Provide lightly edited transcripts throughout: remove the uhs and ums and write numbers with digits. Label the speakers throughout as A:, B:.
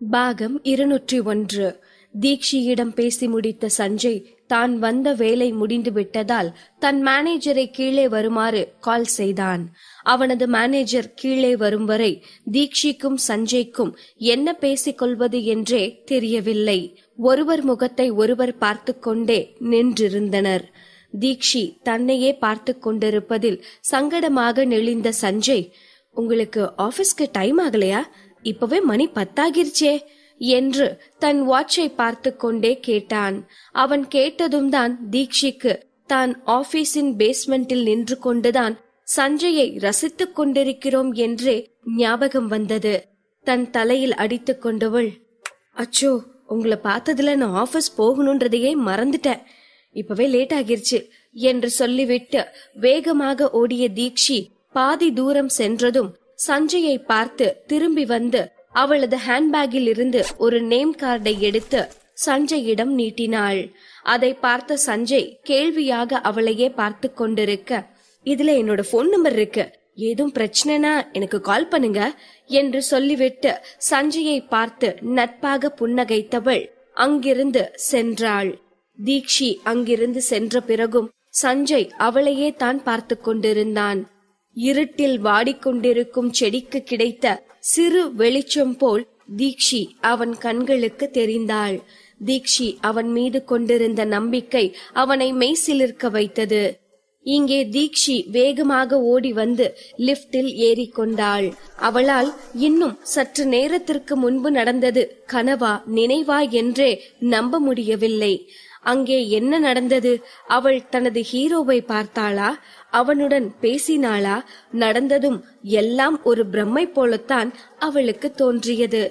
A: பாகம் 201. தீக்ஷியிடம் பேசி முடித்த சஞ்சய் தான் வந்த வேலை முடிந்து விட்டதால் தன் மேனேஜரை கீழே வருமாறு கால் செய்தான். அவனது மேனேஜர் கீழே வரும் வரை தீக்ஷிக்கும் சஞ்சய்க்கும் என்ன பேசிக் கொள்வது என்றே தெரியவில்லை. ஒருவர் முகத்தை ஒருவர் பார்த்து கொண்டே நின்றிருந்தனர். தீக்ஷி தன்னையே பார்த்து கொண்டிருப்பதில் சங்கடமாக நெளிந்த சஞ்சய், உங்களுக்கு ஆபீஸ்க்கு டைம் ஆகலையா? இப்பவே மணி 10 ஆகிருச்சே என்று தன் வாட்சை பார்த்து கொண்டே கேட்டான். அவன் கேட்டதும் தான் தீக்ஷிக்கு தான் ஆபீஸின் பேஸ்மெண்டில் நின்று கொண்டுதான் சஞ்சயை ரசித்துக் கொண்டிருக்கிறோம் என்றே ஞாபகம் வந்தது. தன் தலையில் அடித்துக் கொண்டவள், அச்சோ, உங்களை பார்த்ததுல நான் ஆபீஸ் போகணும்ன்றதையே மறந்துட்டேன், இப்பவே லேட் ஆகிருச்சு என்று சொல்லிவிட்டு வேகமாக ஓடிய தீக்ஷி பாதி தூரம் சென்றதும் சஞ்சயை பார்த்து திரும்பி வந்து அவளது ஹேண்ட்பேக்கில் இருந்து ஒரு நேம் கார்டை எடுத்து சஞ்சயிடம் நீட்டினாள். அதை பார்த்த சஞ்சய் கேள்வியாக அவளையே பார்த்து கொண்டிருக்க, இதுல என்னோட போன் நம்பர் இருக்கு, ஏதும் பிரச்சனைனா எனக்கு கால் பண்ணுங்க என்று சொல்லிவிட்டு சஞ்சயை பார்த்து நட்பாக புன்னகைத்தவள் அங்கிருந்து சென்றாள். தீக்ஷி அங்கிருந்து சென்ற பிறகும் சஞ்சய் அவளையே தான் பார்த்து கொண்டிருந்தான். இருட்டில் வாடிக்கொண்டிருக்கும் செடிக்கு கிடைத்த சிறு வெளிச்சம் போல் தீக்ஷி அவன் கண்களுக்கு தெரிந்தாள். தீக்ஷி அவன் மீது கொண்டிருந்த நம்பிக்கை அவனை மெய்சிலிர்க்க வைத்தது. இங்கே தீக்ஷி வேகமாக ஓடி வந்து லிப்டில் ஏறிக்கொண்டாள். அவளால் இன்னும் சற்று நேரத்திற்கு முன்பு நடந்தது கனவா நினைவா என்றே நம்ப முடியவில்லை. அங்கே என்ன நடந்தது? அவள் தனது ஹீரோவை பார்த்தாளா? அவனுடன் பேசினாளா? நடந்ததும் எல்லாம் ஒரு பிரம்மை போலத்தான் அவளுக்கு தோன்றியது.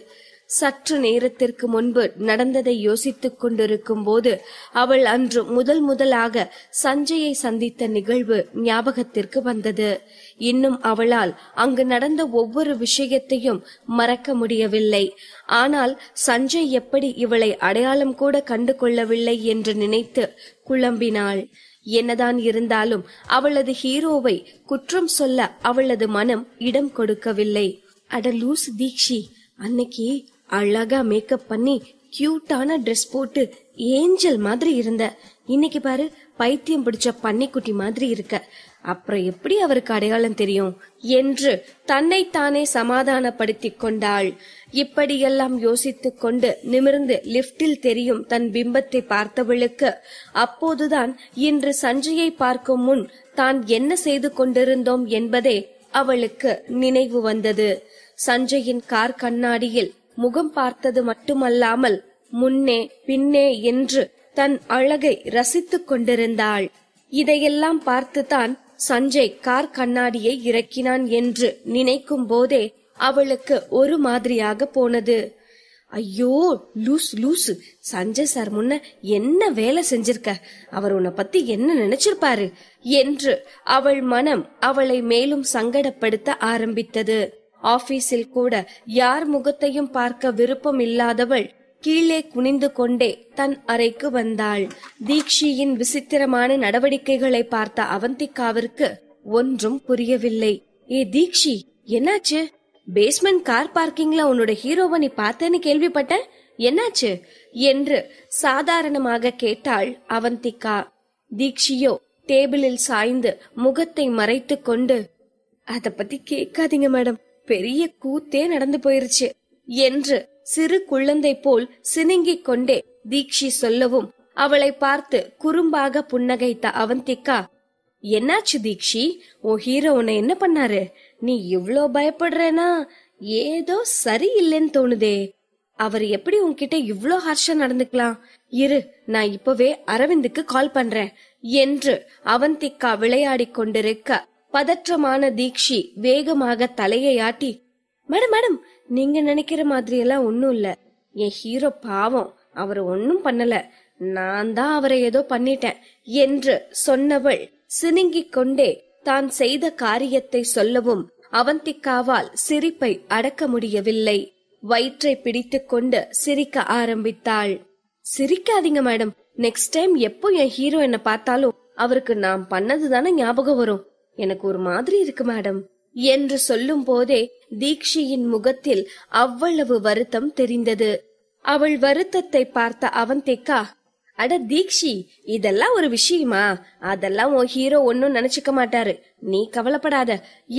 A: சற்று நேரத்திற்கு முன்பு நடந்ததை யோசித்துக் கொண்டிருக்கும் போது அவள் அன்று முதலாக சஞ்சயை சந்தித்த நிகழ்வு ஞாபகத்திற்கு வந்தது. இன்னும் அவளால் அங்கு நடந்த ஒவ்வொரு விஷயத்தையும் மறக்க முடியவில்லை. ஆனால் சஞ்சய் எப்படி இவளை அடையாளம் கூட கண்டு கொள்ளவில்லை என்று நினைத்து குழம்பினாள். என்னதான் இருந்தாலும் அவளது ஹீரோவை குற்றம் சொல்ல அவளது மனம் இடம் கொடுக்கவில்லை. அட லூஸ் தீக்ஷி, அன்னைக்கு அழகா மேக்கப் பண்ணி கியூட்டான ட்ரெஸ் போட்டு ஏஞ்சல் மாதிரி இருந்த, இன்னைக்கு பாரு பைத்தியம் பிடிச்ச பன்னிக்குட்டி மாதிரி இருக்க, அப்புறம் எப்படி அவருக்கு அடையாளம் தெரியும் என்று தன்னைத்தானே சமாதானப்படுத்திக் கொண்டாள். இப்படியெல்லாம் யோசித்துக் கொண்டு நிமிர்ந்து லிப்டில் தெரியும் தன் பிம்பத்தை பார்த்தவளுக்கு அப்போதுதான் இன்று சஞ்சயை பார்க்கும் முன் தான் என்ன செய்து கொண்டிருந்தோம் என்பதே அவளுக்கு நினைவு வந்தது. சஞ்சயின் கார் கண்ணாடியில் முகம் பார்த்தது மட்டுமல்லாமல் முன்னே பின்னே என்று தன் அழகை ரசித்துக் கொண்டிருந்தாள். இதையெல்லாம் பார்த்துதான் சஞ்சய் கார் கண்ணாடியை இறக்கினான் என்று நினைக்கும் போதே அவளுக்கு ஒரு மாதிரியாக போனது. ஐயோ லூஸ் லூஸ், சஞ்சய் சார் முன்ன என்ன வேலை செஞ்சிருக்க, அவர் உன்னை பத்தி என்ன நினைச்சிருப்பாரு என்று அவள் மனம் அவளை மேலும் சங்கடப்படுத்த ஆரம்பித்தது. ஆபீஸில் கூட யார் முகத்தையும் பார்க்க விருப்பம் இல்லாதவள் கீழே குனிந்து கொண்டே தன் அறைக்கு வந்தாள். தீக்ஷியின் விசித்திரமான நடவடிக்கைகளை பார்த்த அவந்திகாவிற்கு ஒன்றும் புரியவில்லை. ஏ தீக்ஷி, என்னாச்சு? பேஸ்மெண்ட் கார் பார்க்கிங்ல உன்னோட ஹீரோவை நீ பார்த்தேன்னு கேள்விப்பட்டேன், என்னாச்சு என்று சாதாரணமாக கேட்டாள் அவந்திகா. தீக்ஷியோ டேபிளில் சாய்ந்து முகத்தை மறைத்து கொண்டு, அத பத்தி கேட்காதீங்க மேடம், பெரிய கூத்தே நடந்து போயிருச்சு என்று சிறு குழந்தை போல் சினுங்கிக் கொண்டே தீக்ஷி சொல்லவும் அவளை பார்த்து குறும்பாக புன்னகைத்த அவந்திகா, என்னாச்சு தீக்ஷி, உன் ஹீரோ உன்னை என்ன பண்ணாரு? நீ இவ்ளோ பயப்படுறேனா? ஏதோ சரியில்லைன்னு தோணுதே. அவர் எப்படி உன்கிட்ட இவ்ளோ ஹார்ஷா நடந்துக்கலாம்? இரு, நான் இப்பவே அரவிந்துக்கு கால் பண்றேன் என்று அவந்திகா விளையாடி கொண்டிருக்க பதற்றமான தீக்ஷி வேகமாக தலையை ஆட்டி, மேடம் மேடம், நீங்க நினைக்கிற மாதிரி எல்லாம் ஒன்னும் இல்ல, என் ஹீரோ பாவம், அவர் ஒன்னும் பண்ணல, நான் தான் அவரை ஏதோ பண்ணிட்டேன் என்று சொன்னவள் சினுங்கிக் கொண்டே தான் செய்த காரியத்தை சொல்லவும் அவந்திகாவால் சிரிப்பை அடக்க முடியவில்லை. வயிற்றை பிடித்துக் கொண்டு சிரிக்க ஆரம்பித்தாள். சிரிக்காதீங்க மேடம், நெக்ஸ்ட் டைம் எப்போ என் ஹீரோ என்ன பார்த்தாலும் அவருக்கு நான் பண்ணது தானே ஞாபகம் வரும், எனக்கு ஒரு மாதிரி இருக்கு மேடம் என்று சொல்லும் போதே தீக்ஷியின் முகத்தில் அவ்வளவு வருத்தம் தெரிந்தது. அவள் வருத்தத்தை பார்த்த அவந்திகா, அட தீக்ஷி, இதெல்லாம் ஒரு விஷயமா? அதெல்லாம் உன் ஹீரோ ஒன்னும் நினைச்சுக்க மாட்டாரு, நீ கவலைப்படாத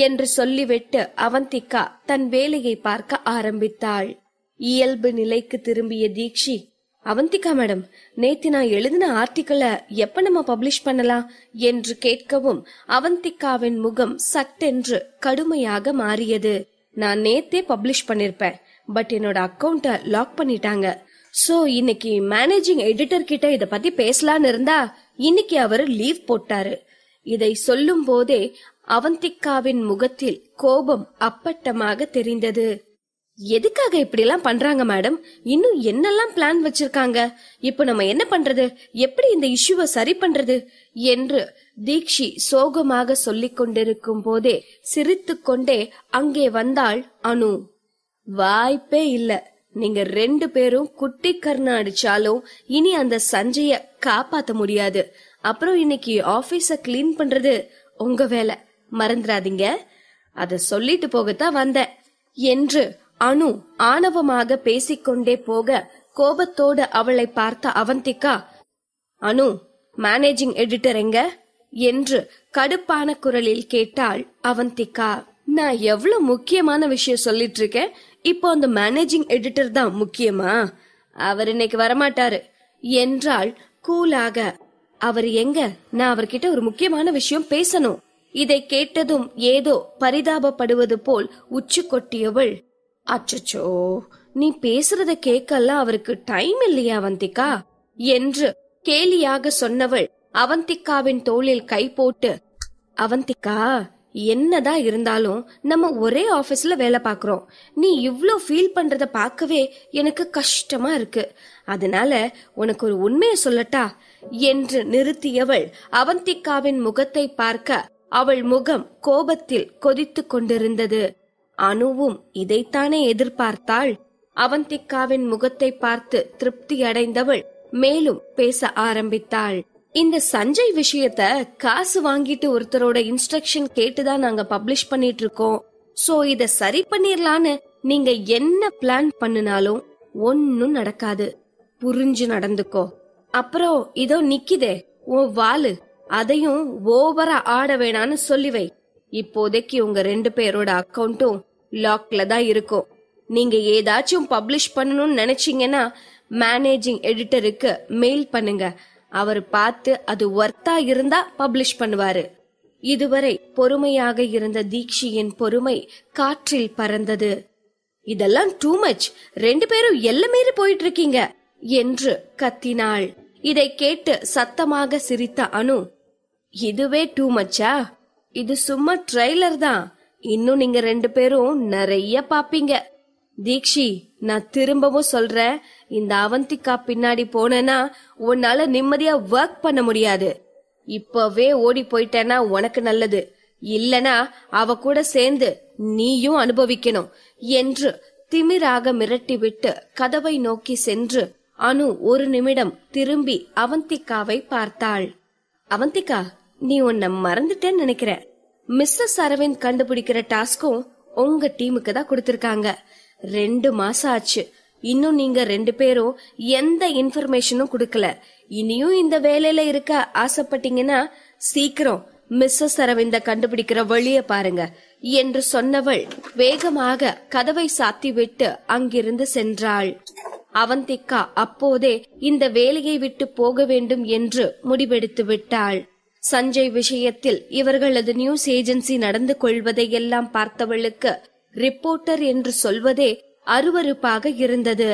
A: என்று சொல்லிவிட்டு அவந்திகா தன் வேலையை பார்க்க ஆரம்பித்தாள். இயல்பு நிலைக்கு திரும்பிய தீக்ஷி, அவந்திகா மேடம், நேத்து நான் எழுதின ஆர்டிக்கலை எப்ப நம்ம பப்ளிஷ் பண்ணலாம் என்று கேட்கவும் அவந்திகாவின் முகம் சட்டென்று கடுமையாக மாறியது. நான் நேத்தே பப்ளிஷ் பண்ணிருப்பேன், பட் என்னோட அக்கவுண்ட லாக் பண்ணிட்டாங்க. சோ இன்னைக்கு மேனேஜிங் எடிட்டர் கிட்ட இத பத்தி பேசலான்னு இருந்தா இன்னைக்கு அவரு லீவ் போட்டாரு. இதை சொல்லும் போதே அவந்திகாவின் முகத்தில் கோபம் அப்பட்டமாக தெரிந்தது. எதுக்காக இப்படி எல்லாம் பண்றாங்க மேடம்? இன்னும் என்னெல்லாம் பிளான் வச்சிருக்காங்க? இப்ப நம்ம என்ன பண்றது? எப்படி இந்த இஷ்யூவை சரி பண்றது என்று தீக்ஷி சோகமாக சொல்லிக் கொண்டிருக்கும் போதே சிரித்து கொண்டே அங்கே வந்தாள் அனு. வாய்ப்பே இல்ல, நீங்க 2 பேரும் குட்டி கர்ண அடிச்சாலும் இனி அந்த சஞ்சய காப்பாத்த முடியாது. அப்புறம் இன்னைக்கு ஆபீஸ கிளீன் பண்றது உங்க வேலை, மறந்துடாதீங்க. அத சொல்லிட்டு போகத்தான் வந்தேன் என்று அனு ஆணவமாக பேசிக்கொண்டே போக கோபத்தோடு அவளை பார்த்த அவந்திகா, அனு, மேனேஜிங் எடிட்டர் எங்க என்று கடுப்பான குரலில் கேட்டாள் அவந்திகா. நான் எவ்வளவு முக்கியமான விஷயம் சொல்லிட்டு இருக்கேன், இப்போ அந்த மேனேஜிங் எடிட்டர் தான் முக்கியமா? அவர் இன்னைக்கு வரமாட்டாரு என்றாள் கூலாக. அவர் எங்க? நான் அவர்கிட்ட ஒரு முக்கியமான விஷயம் பேசணும். இதை கேட்டதும் ஏதோ பரிதாபப்படுவது போல் உச்சு கொட்டியவள், அச்சச்சோ, நீ பேசுறத கேட்கலாம் அவருக்கு டைம் இல்லையா அவந்திகா என்று கேலியாக சொன்னவள் அவந்திகாவின் தோளில் கை போட்டு, அவந்திகா, என்னதான் இருந்தாலும் நம்ம ஒரே ஆபீஸ்ல வேலை பாக்குறோம். நீ இவ்ளோ ஃபீல் பண்றத பார்க்கவே எனக்கு கஷ்டமா இருக்கு. அதனால உனக்கு ஒரு உண்மையை சொல்லட்டா என்று நிறுத்தியவள் அவந்திகாவின் முகத்தை பார்க்க அவள் முகம் கோபத்தில் கொதித்து கொண்டிருந்தது. அனுவும் இதைத்தானே எதிர்பார்த்தாள். அவந்திகாவின் முகத்தை பார்த்து திருப்தி அடைந்தவள் மேலும் பேச ஆரம்பித்தாள். இந்த சஞ்சய் விஷயத்த காசு வாங்கிட்டு ஒருத்தரோட இன்ஸ்ட்ரக்ஷன் கேட்டுதான் நாங்க பப்ளிஷ் பண்ணிட்டு இருக்கோம். சோ இத சரி பண்ணிரலான்னு நீங்க என்ன பிளான் பண்ணினாலும் ஒன்னும் நடக்காது, புரிஞ்சு நடந்துக்கோ. அப்புறம் இதோ நிக்கிதே உன் வாலு, அதையும் ஓவரா ஆட வேணான்னு சொல்லி வை. இப்போதைக்கு உங்க 2 பேரோட அக்கவுண்டும் லாக்ல தான் இருக்கும். நீங்க ஏதாச்சும் பப்ளிஷ் பண்ணணும்னு நினைச்சீங்கன்னா மேனேஜிங் எடிட்டருக்கு மெயில் பண்ணுங்க. அவர் பார்த்து அது ஒர்த்தா இருந்தா பப்ளிஷ் பண்ணுவாரு. இதுவரை பொறுமையாக இருந்த தீக்ஷியின் பொறுமை காற்றில் பறந்தது. இதெல்லாம் டூ மச், 2 பேரும் எல்லமீறி போயிட்டு இருக்கீங்க என்று கத்தினாள். இதை கேட்டு சத்தமாக சிரித்த அனு, இதுவே டூ மச்சா? இது சும்மா ட்ரெய்லர் தான், இன்னும் நீங்க 2 பேரும் நிறைய பாப்பீங்க. தீக்ஷி, நான் திரும்பவும் சொல்றேன், இந்த அவந்திகா பின்னாடி போனேன்னா உன்னால நிம்மதியா ஒர்க் பண்ண முடியாது. இப்பவே ஓடி போயிட்டேன்னா உனக்கு நல்லது, இல்லனா அவ கூட சேர்ந்து நீயும் அனுபவிக்கணும் என்று திமிராக மிரட்டிவிட்டு கதவை நோக்கி சென்று அனு ஒரு நிமிடம் திரும்பி அவந்திகாவை பார்த்தாள். அவந்திகா, நீ உன்னை மறந்துட்டேன்னு நினைக்கிற. மிஸ்ஸஸ் அரவிந்த் கண்டுபிடிக்கிற டாஸ்கும் உங்க டீமுக்கு தான் கொடுத்திருக்காங்க. 2 மாசம் ஆச்சு, இன்னும் நீங்க 2 பேரும் எந்த இன்ஃபர்மேஷனும் கொடுக்கல. இனியும் இந்த வேலையில இருக்க ஆசைப்பட்டீங்கன்னா சீக்கிரம் மிஸ்ஸஸ் அரவிந்த கண்டுபிடிக்கிற வழிய பாருங்க என்று சொன்னவள் வேகமாக கதவை சாத்திவிட்டு அங்கிருந்து சென்றாள். அவந்திகா அப்போதே இந்த வேலையை விட்டு போக வேண்டும் என்று முடிவெடுத்து விட்டாள். சஞ்சய் விஷயத்தில் இவர்களது நியூஸ் ஏஜென்சி நடந்து கொள்வதை எல்லாம் பார்த்தவளுக்கு ரிப்போர்ட்டர் என்று சொல்வதே அருவருப்பாக இருந்தது.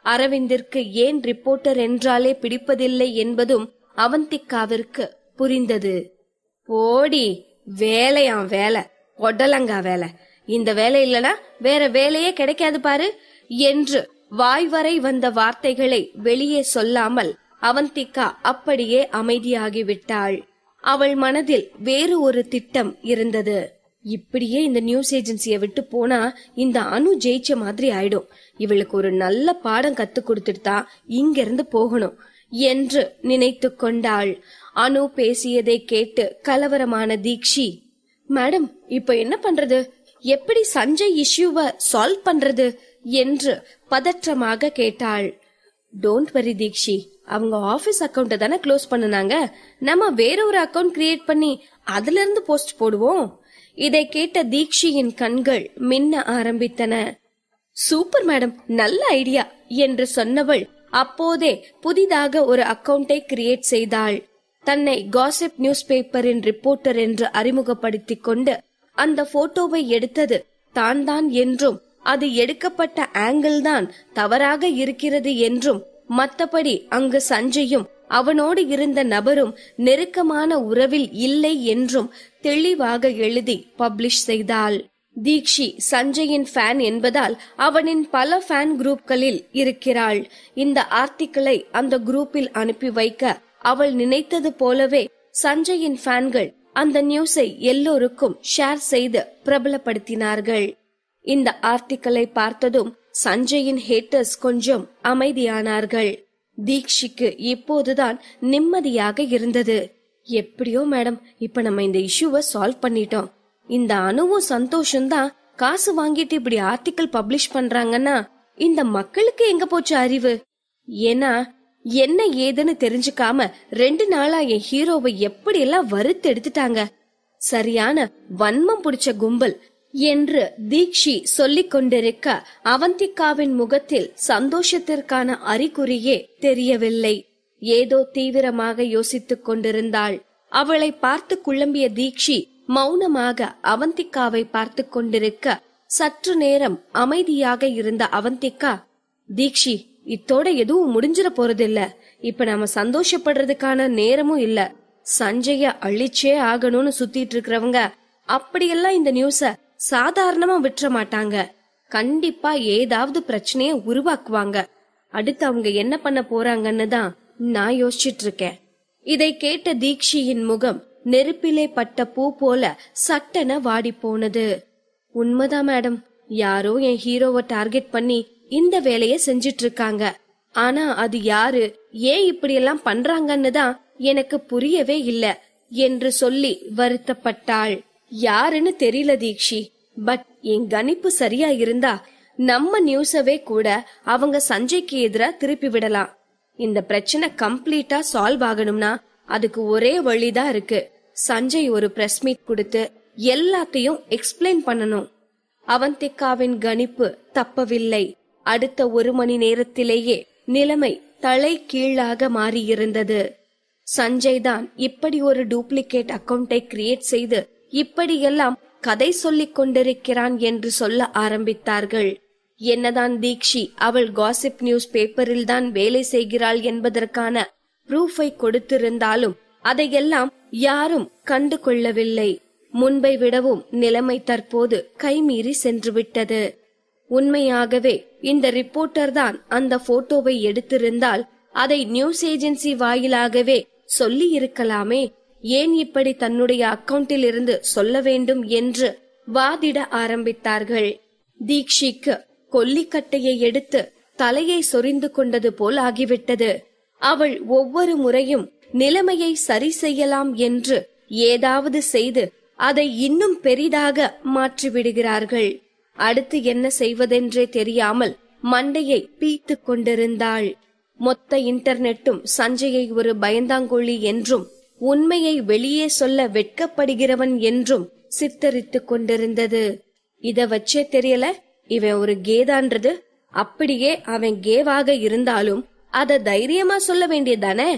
A: அரவிந்திற்கு ஏன் ரிப்போர்ட்டர் என்றாலே பிடிப்பதில்லை என்பதும் அவந்திகாவிற்கு புரிந்தது. ஓடி, வேலையாம் வேலை, ஒடலங்கா வேலை, இந்த வேலை இல்லனா வேற வேலையே கிடைக்காது பாரு என்று வாய்வரை வந்த வார்த்தைகளை வெளியே சொல்லாமல் அவந்திகா அப்படியே அமைதியாகிவிட்டாள். அவள் மனதில் வேறு ஒரு திட்டம் இருந்தது. இப்படியே இந்த நியூஸ் ஏஜென்சிய விட்டு போனா இந்த அனு ஜெயிச்ச மாதிரி ஆயிடும். இவளுக்கு ஒரு நல்ல பாடம் கத்து கொடுத்துட்டு தான் இங்க இருந்து போகணும் என்று நினைத்து கொண்டாள். அனு பேசியதை கேட்டு கலவரமான தீக்ஷி, மேடம், இப்ப என்ன பண்றது? எப்படி சஞ்சய் இஷ்யூவை சால்வ் பண்றது என்று பதற்றமாக கேட்டாள். டோன்ட் வரி தீக்ஷி, அவங்க ஆபீஸ் அக்கவுண்ட் தானே க்ளோஸ் பண்ணுனாங்க. நம்ம வேற ஒரு அக்கவுண்ட் கிரியேட் பண்ணி அதுல இருந்து போஸ்ட் போடுவோம். இதை கேட்ட தீக்ஷியின் கண்கள் மின்ன ஆரம்பித்தன. சூப்பர் மேடம், நல்ல ஐடியா என்று சொன்னவள் அப்போதே புதிதாக ஒரு அக்கவுண்டை கிரியேட் செய்தாள். தன்னை காசிப் நியூஸ் பேப்பரின் ரிப்போர்ட்டர் என்று அறிமுகப்படுத்திக் கொண்டு அந்த போட்டோவை எடுத்தது தான் தான் என்றும், அது எடுக்கப்பட்ட ஆங்கிள் தான் தவறாக இருக்கிறது என்றும், மத்தபடி அங்கு சஞ்சயும் அவனோடு இருந்த நபரும் நெருக்கமான உறவில் இல்லை என்றும் தெளிவாக எழுதி பப்ளிஷ் செய்தாள். தீக்ஷி சஞ்சயின் ஃபேன் என்பதால் அவனின் பல ஃபேன் குரூப்களில் இருக்கிறாள். இந்த ஆர்டிக்கிளை அந்த குரூப்பில் அனுப்பி வைக்க அவள் நினைத்தது போலவே சஞ்சயின் ஃபேன்கள் அந்த நியூஸை எல்லோருக்கும் ஷேர் செய்து பிரபலப்படுத்தினார்கள். இந்த ஆர்டிக்கிளை பார்த்ததும் சஞ்சயின் ஹேட்டர்ஸ் கொஞ்சம் அமைதியானார்கள். தீக்ஷிக்கு இப்போதுதான் நிம்மதியாக இருந்தது. எப்படியோ மேடம், இப்ப நம்ம இந்த இஷ்யூவை சால்வ் பண்ணிட்டோம். இந்த அணுவும் சந்தோஷம்தான் காசு வாங்கிட்டு இப்படி ஆர்டிக்கிள் பப்ளிஷ் பண்றாங்கன்னா இந்த மக்களுக்கு எங்க போச்சு அறிவு? ஏன்னா என்ன ஏதுன்னு தெரிஞ்சுக்காம 2 நாளா என் ஹீரோவை எப்படி எல்லாம் வறுத்து எடுத்துட்டாங்க. சரியான வன்மம் பிடிச்ச கும்பல் என்று தீக்ஷி சொல்லிக் கொண்டிருக்க அவந்திகாவின் முகத்தில் சந்தோஷத்திற்கான அறிகுறியே தெரியவில்லை. ஏதோ தீவிரமாக யோசித்துக் கொண்டிருந்தாள். அவளை பார்த்து குழம்பிய தீக்ஷி மௌனமாக அவந்திகாவை பார்த்து கொண்டிருக்க சற்று நேரம் அமைதியாக இருந்த அவந்திகா, தீக்ஷி, இத்தோட எதுவும் முடிஞ்சிட போறதில்ல. இப்ப நாம சந்தோஷப்படுறதுக்கான நேரமும் இல்ல. சஞ்சய அழிச்சே ஆகணும்னு சுத்திட்டு இருக்கிறவங்க அப்படியெல்லாம் இந்த நியூஸ சாதாரணமா விட்டுற மாட்டாங்க. கண்டிப்பா ஏதாவது பிரச்சனைய உருவாக்குவாங்க. அடுத்து அவங்க என்ன பண்ண போறாங்கன்னு தான் நான் யோசிச்சுட்டு இருக்கேன். இதை கேட்ட தீக்ஷியின் முகம் நெருப்பிலே பட்ட பூ போல சட்டென வாடி போனது. உண்மைதான் மேடம், யாரோ என் ஹீரோவை டார்கெட் பண்ணி இந்த வேலைய செஞ்சிட்டு இருக்காங்க. ஆனா அது யாரு, ஏன் இப்படி எல்லாம் பண்றாங்கன்னு தான் எனக்கு புரியவே இல்ல என்று சொல்லி வருத்தப்பட்டாள். யாருன்னு தெரியல தீக்ஷி, பட் என் கணிப்பு சரியா இருந்தா நம்ம நியூஸவே கூட அவங்க சஞ்சய்க்கு எதிரா திருப்பி விடலாம். இந்த பிரச்சனை கம்ப்ளீட்டா சால்வ் ஆகணும்னா அதுக்கு ஒரே வழிதான் இருக்கு. சஞ்சய் ஒரு பிரஸ் மீட் கொடுத்து எல்லாத்தையும் எக்ஸ்பிளைன் பண்ணணும். அவந்திகாவின் கணிப்பு தப்பவில்லை. அடுத்த 1 மணி நேரத்திலேயே நிலைமை தலை கீழாக மாறியிருந்தது. சஞ்சய் தான் இப்படி ஒரு டூப்ளிகேட் அக்கவுண்டை கிரியேட் செய்து இப்படியெல்லாம் கதை சொல்லிக் கொண்டிருக்கிறான் என்று சொல்ல ஆரம்பித்தார்கள். என்னதான் தீக்ஷி அவள் காசிப் நியூஸ் பேப்பரில் தான் வேலை செய்கிறாள் என்பதற்கான ப்ரூஃபை கொடுத்திருந்தாலும் அதையெல்லாம் யாரும் கண்டு கொள்ளவில்லை. முன்பை விடவும் நிலைமை தற்போது கைமீறி சென்று விட்டது. உண்மையாகவே இந்த ரிப்போர்ட்டர் தான் அந்த போட்டோவை எடுத்திருந்தால் அதை நியூஸ் ஏஜென்சி வாயிலாகவே சொல்லி இருக்கலாமே. ஏன் இப்படி தன்னுடைய அக்கவுண்டில் இருந்து சொல்ல வேண்டும் என்று வாதிட ஆரம்பித்தார்கள். தீக்ஷிக்கு கொல்லிக்கட்டையை எடுத்து தலையை சொரிந்து கொண்டது போல் ஆகிவிட்டது. அவள் ஒவ்வொரு முறையும் நிலைமையை சரி செய்யலாம் என்று ஏதாவது செய்து அதை இன்னும் பெரிதாக மாற்றிவிடுகிறார்கள். அடுத்து என்ன செய்வதென்றே தெரியாமல் மண்டையை பீத்து கொண்டிருந்தாள். மொத்த இன்டர்நெட்டும் சஞ்சயை ஒரு பயந்தாங்கொள்ளி என்றும் உண்மையை வெளியே சொல்ல வெட்கப்படுகிறவன் என்றும் சித்தரித்துக் கொண்டிருந்தது. இத வச்சே தெரியல இவன் ஒரு கேதான்றது. அப்படியே அவன் கேவாக இருந்தாலும் அத தைரியமா சொல்ல வேண்டியதானே.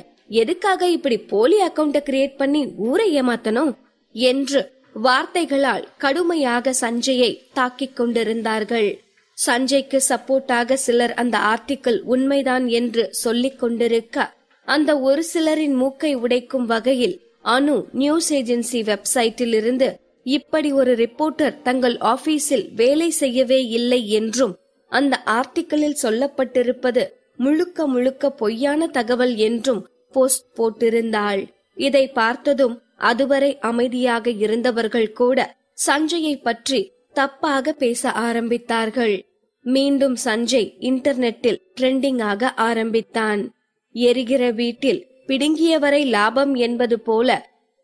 A: எதுக்காக இப்படி போலி அக்கவுண்ட கிரியேட் பண்ணி ஊரை ஏமாத்தணும் என்று வார்த்தைகளால் கடுமையாக சஞ்சயை தாக்கிக் கொண்டிருந்தார்கள். சஞ்சய்க்கு சப்போர்ட்டாக சிலர் அந்த ஆர்டிக்கிள் உண்மைதான் என்று சொல்லிக் கொண்டிருக்க அந்த ஒரு சிலரின் மூக்கை உடைக்கும் வகையில் அனு நியூஸ் ஏஜென்சி வெப்சைட்டில் இருந்து இப்படி ஒரு ரிப்போர்ட்டர் தங்கள் ஆபீஸில் வேலை செய்யவே இல்லை என்றும் அந்த ஆர்டிக்கிளில் சொல்லப்பட்டிருப்பது முழுக்க முழுக்க பொய்யான தகவல் என்றும் போஸ்ட் போட்டிருந்தாள். இதை பார்த்ததும் அதுவரை அமைதியாக இருந்தவர்கள் கூட சஞ்சயை பற்றி தப்பாக பேச ஆரம்பித்தார்கள். மீண்டும் சஞ்சய் இன்டர்நெட்டில் ட்ரெண்டிங் ஆக ஆரம்பித்தான். எரிகிற வீட்டில் பிடுங்கியவரை லாபம் என்பது போல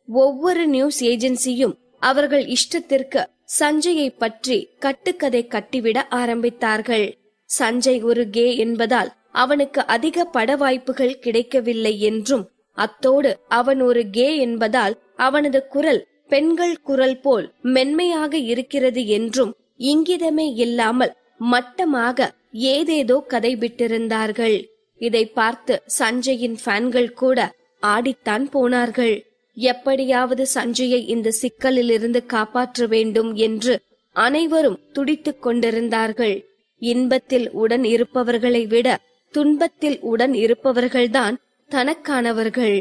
A: ஒவ்வொரு நியூஸ் ஏஜென்சியும் அவர்கள் இஷ்டத்திற்கு சஞ்சயை பற்றி கட்டுக்கதை கட்டிவிட ஆரம்பித்தார்கள். சஞ்சய் ஒரு கே என்பதால் அவனுக்கு அதிக பட வாய்ப்புகள் கிடைக்கவில்லை என்றும், அத்தோடு அவன் ஒரு கே என்பதால் அவனது குரல் பெண்கள் குரல் போல் மென்மையாக இருக்கிறது என்றும் இங்கிதமே இல்லாமல் மட்டமாக ஏதேதோ கதை விட்டிருந்தார்கள். இதை பார்த்து சஞ்சயின் ஃபேன்கள் கூட ஆடித்தான் போனார்கள். எப்படியாவது சஞ்சயை இந்த சிக்கலில் இருந்து காப்பாற்ற வேண்டும் என்று அனைவரும் துடித்துக் கொண்டிருந்தார்கள். இன்பத்தில் உடன் இருப்பவர்களை விட துன்பத்தில் உடன் இருப்பவர்கள்தான் தனக்கானவர்கள்.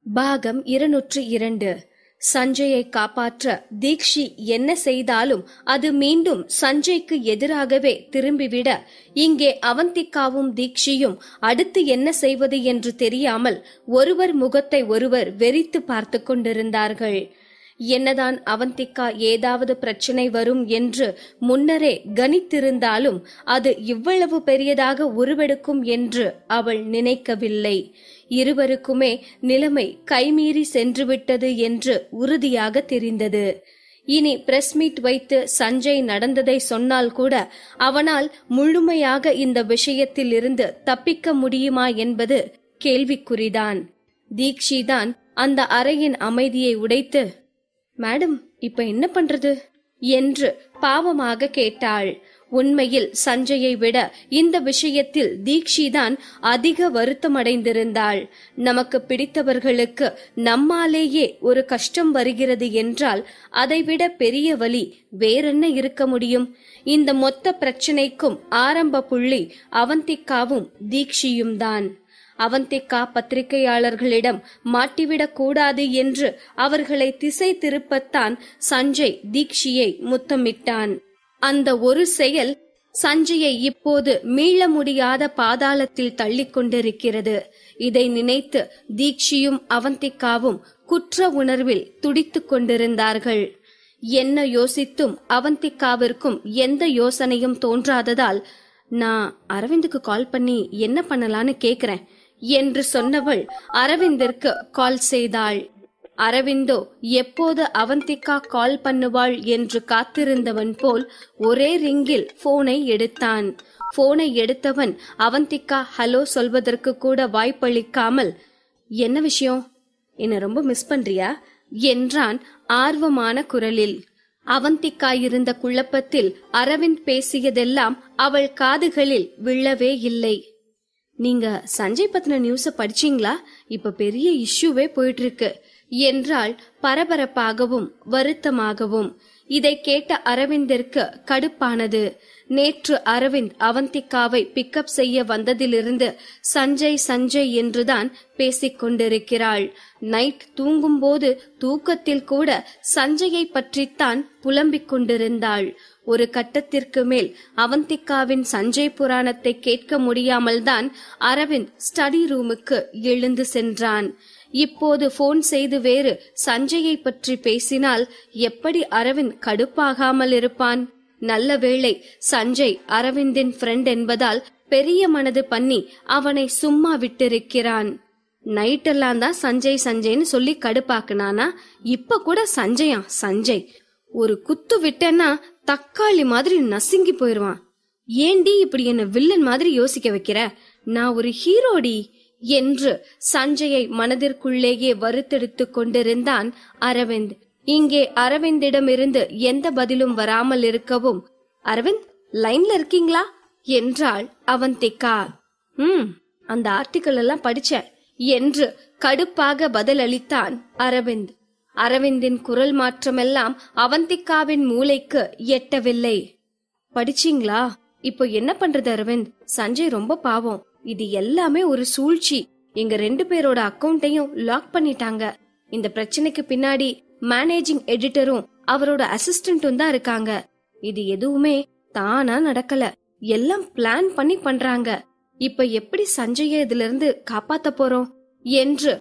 A: பாகம் 202. சஞ்சயை காப்பாற்ற தீக்ஷி என்ன செய்தாலும் அது மீண்டும் சஞ்சய்க்கு எதிராகவே திரும்பிவிட, இங்கே அவந்திகாவும் தீக்ஷியும் அடுத்து என்ன செய்வது என்று தெரியாமல் ஒருவர் முகத்தை ஒருவர் வெறித்து பார்த்து கொண்டிருந்தார்கள். என்னதான் அவந்திகா ஏதாவது பிரச்சனை வரும் என்று முன்னரே கணித்திருந்தாலும் அது இவ்வளவு பெரியதாக உருவெடுக்கும் என்று அவள் நினைக்கவில்லை. இருவருக்குமே நிலைமை கைமீறி சென்றுவிட்டது என்று உறுதியாக தெரிந்தது. இனி பிரஸ் மீட் வைத்து சஞ்சய் நடந்ததை சொன்னால் கூட அவனால் முழுமையாக இந்த விஷயத்தில் இருந்து தப்பிக்க முடியுமா என்பது கேள்விக்குறிதான். தீக்ஷிதான் அந்த அறையின் அமைதியை உடைத்து, மேடம், இப்ப என்ன பண்றது என்று பாவமாக கேட்டாள். உண்மையில் சஞ்சயை விட இந்த விஷயத்தில் தீக்ஷிதான் அதிக வருத்தமடைந்திருந்தாள். நமக்கு பிடித்தவர்களுக்கு நம்மாலேயே ஒரு கஷ்டம் வருகிறது என்றால் அதைவிட பெரிய வலி வேறென்ன இருக்க முடியும்? இந்த மொத்த பிரச்சனைக்கும் ஆரம்ப புள்ளி அவந்திகாவும் தீக்ஷியும் தான். அவந்திகா பத்திரிகையாளர்களிடம் மாட்டிவிடக் கூடாது என்று அவர்களை திசை திருப்பத்தான் சஞ்சய் தீக்ஷியை முத்தமிட்டான். அந்த ஒரு செயல் சஞ்சயை இப்போது மீள முடியாத பாதாளத்தில் தள்ளிக் கொண்டிருக்கிறது. இதை நினைத்து தீக்ஷியும் அவந்திகாவும் குற்ற உணர்வில் துடித்துக் கொண்டிருந்தார்கள். என்ன யோசித்தும் அவந்திகாவிற்கும் எந்த யோசனையும் தோன்றாததால், நான் அரவிந்துக்கு கால் பண்ணி என்ன பண்ணலான்னு கேக்குறேன் என்று சொன்னவள் அரவிந்திற்கு கால் செய்தாள். அரவிந்தோ எப்போது அவந்திகா கால் பண்ணுவாள் என்று காத்திருந்தவன் போல் ஒரே ரிங்கில் போனை எடுத்தான். போனை எடுத்தவன் அவந்திகா ஹலோ சொல்வதற்கு கூட வாய்ப்பளிக்காமல், என்ன விஷயம், என்ன ரொம்ப மிஸ் பண்றியா என்றான் ஆர்வமான குரலில். அவந்திகா இருந்த குழப்பத்தில் அரவிந்த் பேசியதெல்லாம் அவள் காதுகளில் விழவே இல்லை. நீங்க சஞ்சய் பத்தின நியூஸ படிச்சீங்களா? இப்ப பெரிய இஷ்யூவே போயிட்டு இருக்கு என்றாள் பரபரப்பாகவும் வருத்தமாகவும். இதை கேட்ட அரவிந்திற்கு கடுப்பானது. நேற்று அரவிந்த் அவந்திகாவை பிக்கப் செய்ய வந்ததிலிருந்து சஞ்சய் சஞ்சய் என்றுதான் பேசிக்கொண்டிருக்கிறாள். நைட் தூங்கும்போது தூக்கத்தில் கூட சஞ்சயை பற்றித்தான் புலம்பிக் கொண்டிருந்தாள். ஒரு கட்டத்திற்கு மேல் அவந்திகாவின் சஞ்சய் புராணத்தை கேட்க முடியாமல் தான் அரவிந்த் ஸ்டடி ரூமுக்கு எழுந்து சென்றான். இப்போது போன் செய்து வேறு சஞ்சயை பற்றி பேசினால் எப்படி அரவிந்த் கடுப்பாகாமல் இருப்பான்? நல்ல வேளை சஞ்சய் அரவிந்தின் ஃப்ரெண்ட் என்பதால் பெரிய மனது பண்ணி அவனை சும்மா விட்டிருக்கிறான். நைட்டெல்லாம் தான் சஞ்சய் சஞ்சய்னு சொல்லி கடுப்பாக்குனானா, இப்ப கூட சஞ்சயா சஞ்சய், ஒரு குத்து விட்டேன்னா தக்காளி மாதிரி நசுங்கி போயிருவான். ஏண்டி இப்படி என்ன வில்லன் மாதிரி யோசிக்க வைக்கிற? நான் ஒரு ஹீரோடி என்று சஞ்சயை மனதிற்குள்ளேயே வருத்தெடுத்து கொண்டிருந்தான் அரவிந்த். இங்கே அரவிந்திடமிருந்து எந்த பதிலும் வராமல் இருக்கவும், அரவிந்த் லைன்ல இருக்கீங்களா என்றாள் அவந்திகா. அந்த ஆர்டிக்கல் எல்லாம் படிச்சேன் என்று கடுப்பாக பதிலளித்தான் அரவிந்த். அரவிந்தின் குரல் மாற்றமெல்லாம் அவந்திகாவின் மூளைக்கு எட்டவில்லை. படிச்சீங்களா? இப்போ என்ன பண்றது அரவிந்த்? சஞ்சய் ரொம்ப பாவம். இது எல்லாமே ஒரு சூழ்ச்சி. எங்க 2 பேரோட அக்கவுண்டையும் லாக் பண்ணிட்டாங்க. இந்த பிரச்சனைக்கு பின்னாடி மேனேஜிங் எடிட்டரும் அவரோட அசிஸ்டன்டும் தான் இருக்காங்க. இது எதுவுமே தானா நடக்கல, எல்லாம் பிளான் பண்ணி பண்றாங்க. இப்ப எப்படி சஞ்சய இதுல இருந்து காப்பாத்த போறோம் என்று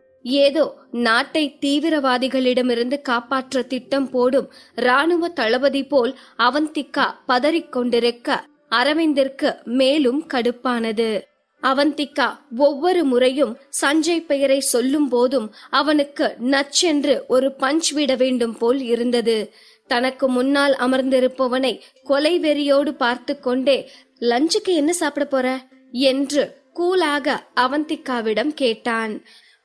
A: ஏதோ நாட்டை தீவிரவாதிகளிடமிருந்து காப்பாற்ற திட்டம் போடும் ராணுவ தளபதி போல் அவந்திகா பதறிக்கொண்டிருக்க அரவிந்திற்கு மேலும் கடுப்பானது. அவந்திகா ஒவ்வொரு முறையும் சஞ்சய் பெயரை சொல்லும் போதும் அவனுக்கு நச்சென்று ஒரு பஞ்ச் விட வேண்டும் போல் இருந்தது. தனக்கு முன்னால் அமர்ந்திருப்பவனை கொலை வெறியோடு பார்த்து கொண்டே, லஞ்சுக்கு என்ன சாப்பிட போற என்று கூலாக அவந்திகாவிடம் கேட்டான்.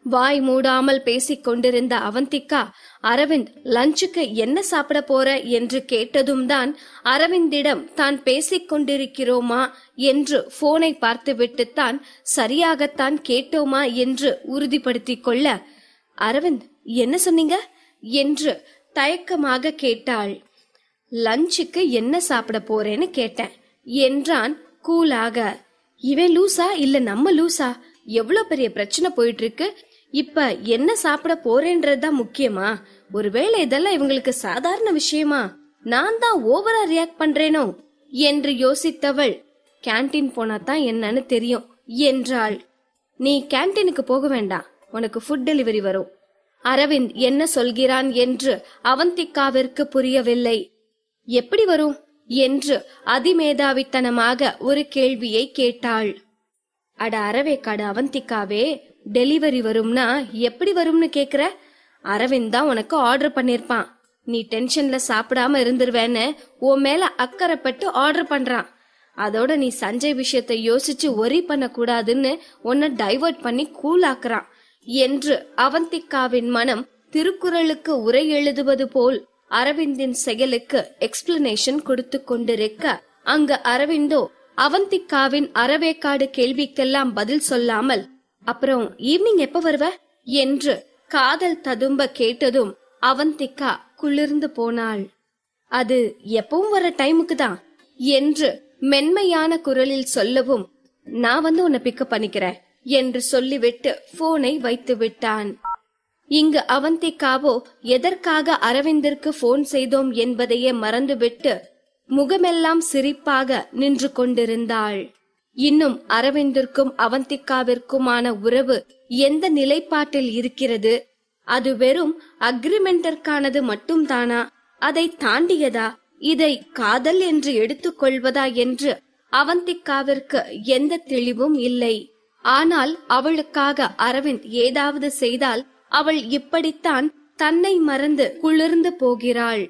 A: வாய் மூடாமல் பேசிக் கொண்டிருந்த அவந்திகா, அரவிந்த் லஞ்சுக்கு என்ன சாப்பிட போற என்று கேட்டதும் தான் அரவிந்திடம் தான் பேசிக் கொண்டிருக்கிறோமா என்று போனை பார்த்துவிட்டுத்தான் சரியாகத்தான் கேட்டோமா என்று உறுதிப்படுத்திக் கொள்ள, அரவிந்த் என்ன சொன்னீங்க என்று தயக்கமாக கேட்டாள். லஞ்சுக்கு என்ன சாப்பிட போறேன்னு கேட்டேன் என்றான் கூலாக. இவன் லூசா இல்ல நம்ம லூசா? எவ்வளவு பெரிய பிரச்சனை போயிட்டு இருக்கு. இப்ப என்ன சாப்பிட போறேன்றதுதான் முக்கியமா? ஒருவேளை இதெல்லாம் இவங்களுக்கு சாதாரண விஷயமா? நான் தான் ஓவரா ரியாக்ட் பண்றேனோ என்று யோசித்தவள், கேண்டீன் போனாதான் என்னன்னு தெரியும் என்றாள். நீ கேண்டீனுக்கு போக வேண்டாம், உனக்கு ஃபுட் டெலிவரி வரும். அரவிந்த் என்ன சொல்கிறான் என்று அவந்திகாவிற்கு புரியவில்லை. எப்படி வரும் என்று அதிமேதாவித்தனமாக ஒரு கேள்வியை கேட்டாள். அட அரவேக்காடு அவந்திகாவே, டெலிவரி வரும்னா எப்படி வரும்னு கேக்குற? அரவிந்த் தான் உனக்கு ஆர்டர் பண்ணிருப்பான். நீ டென்ஷன்ல சாப்பிடாம இருந்துருவேன்னு உன் மேல அக்கறைப்பட்டு ஆர்டர் பண்றான். அதோட நீ சஞ்சய் விஷயத்தை யோசிச்சு ஒரி பண்ண கூடாதுன்னு உன்னை டைவர்ட் பண்ணி கூலாக்குறான் என்று அவந்திகாவின் மனம் திருக்குறளுக்கு உரை எழுதுவது போல் அரவிந்தின் செயலுக்கு எக்ஸ்பிளனேஷன் கொடுத்து கொண்டிருக்க, அங்கு அரவிந்தோ அவந்திகாவின் அரவேக்காடு கேள்விக்கெல்லாம் பதில் சொல்லாமல், அப்புறம் ஈவினிங் எப்ப வருவ என்று காதல் ததும்ப கேட்டதும் அவந்திகா குளிர்ந்து போனாள். அது எப்பவும் வர டைமுக்கு தான் என்று மென்மையான குரலில் சொல்லவும், நான் வந்து உன்னை பிக்கப் பண்ணிக்கிறேன் என்று சொல்லிவிட்டு போனை வைத்து விட்டான். இங்கு அவந்திகாவோ எதற்காக அரவிந்திற்கு போன் செய்தோம் என்பதையே மறந்துவிட்டு முகமெல்லாம் சிரிப்பாக நின்று கொண்டிருந்தாள். இன்னும் அரவிந்திற்கும் அவந்திகாவிற்குமான உறவு எந்த நிலைப்பாட்டில் இருக்கிறது? அது வெறும் அக்ரிமெண்டிற்கானது மட்டும் தானா? அதை தாண்டியதா? இதை காதல் என்று எடுத்துக்கொள்வதா என்று அவந்திகாவிற்கு எந்த தெளிவும் இல்லை. ஆனால் அவளுக்காக அரவிந்த் ஏதாவது செய்தால் அவள் இப்படித்தான் தன்னை மறந்து குளிர்ந்து போகிறாள்.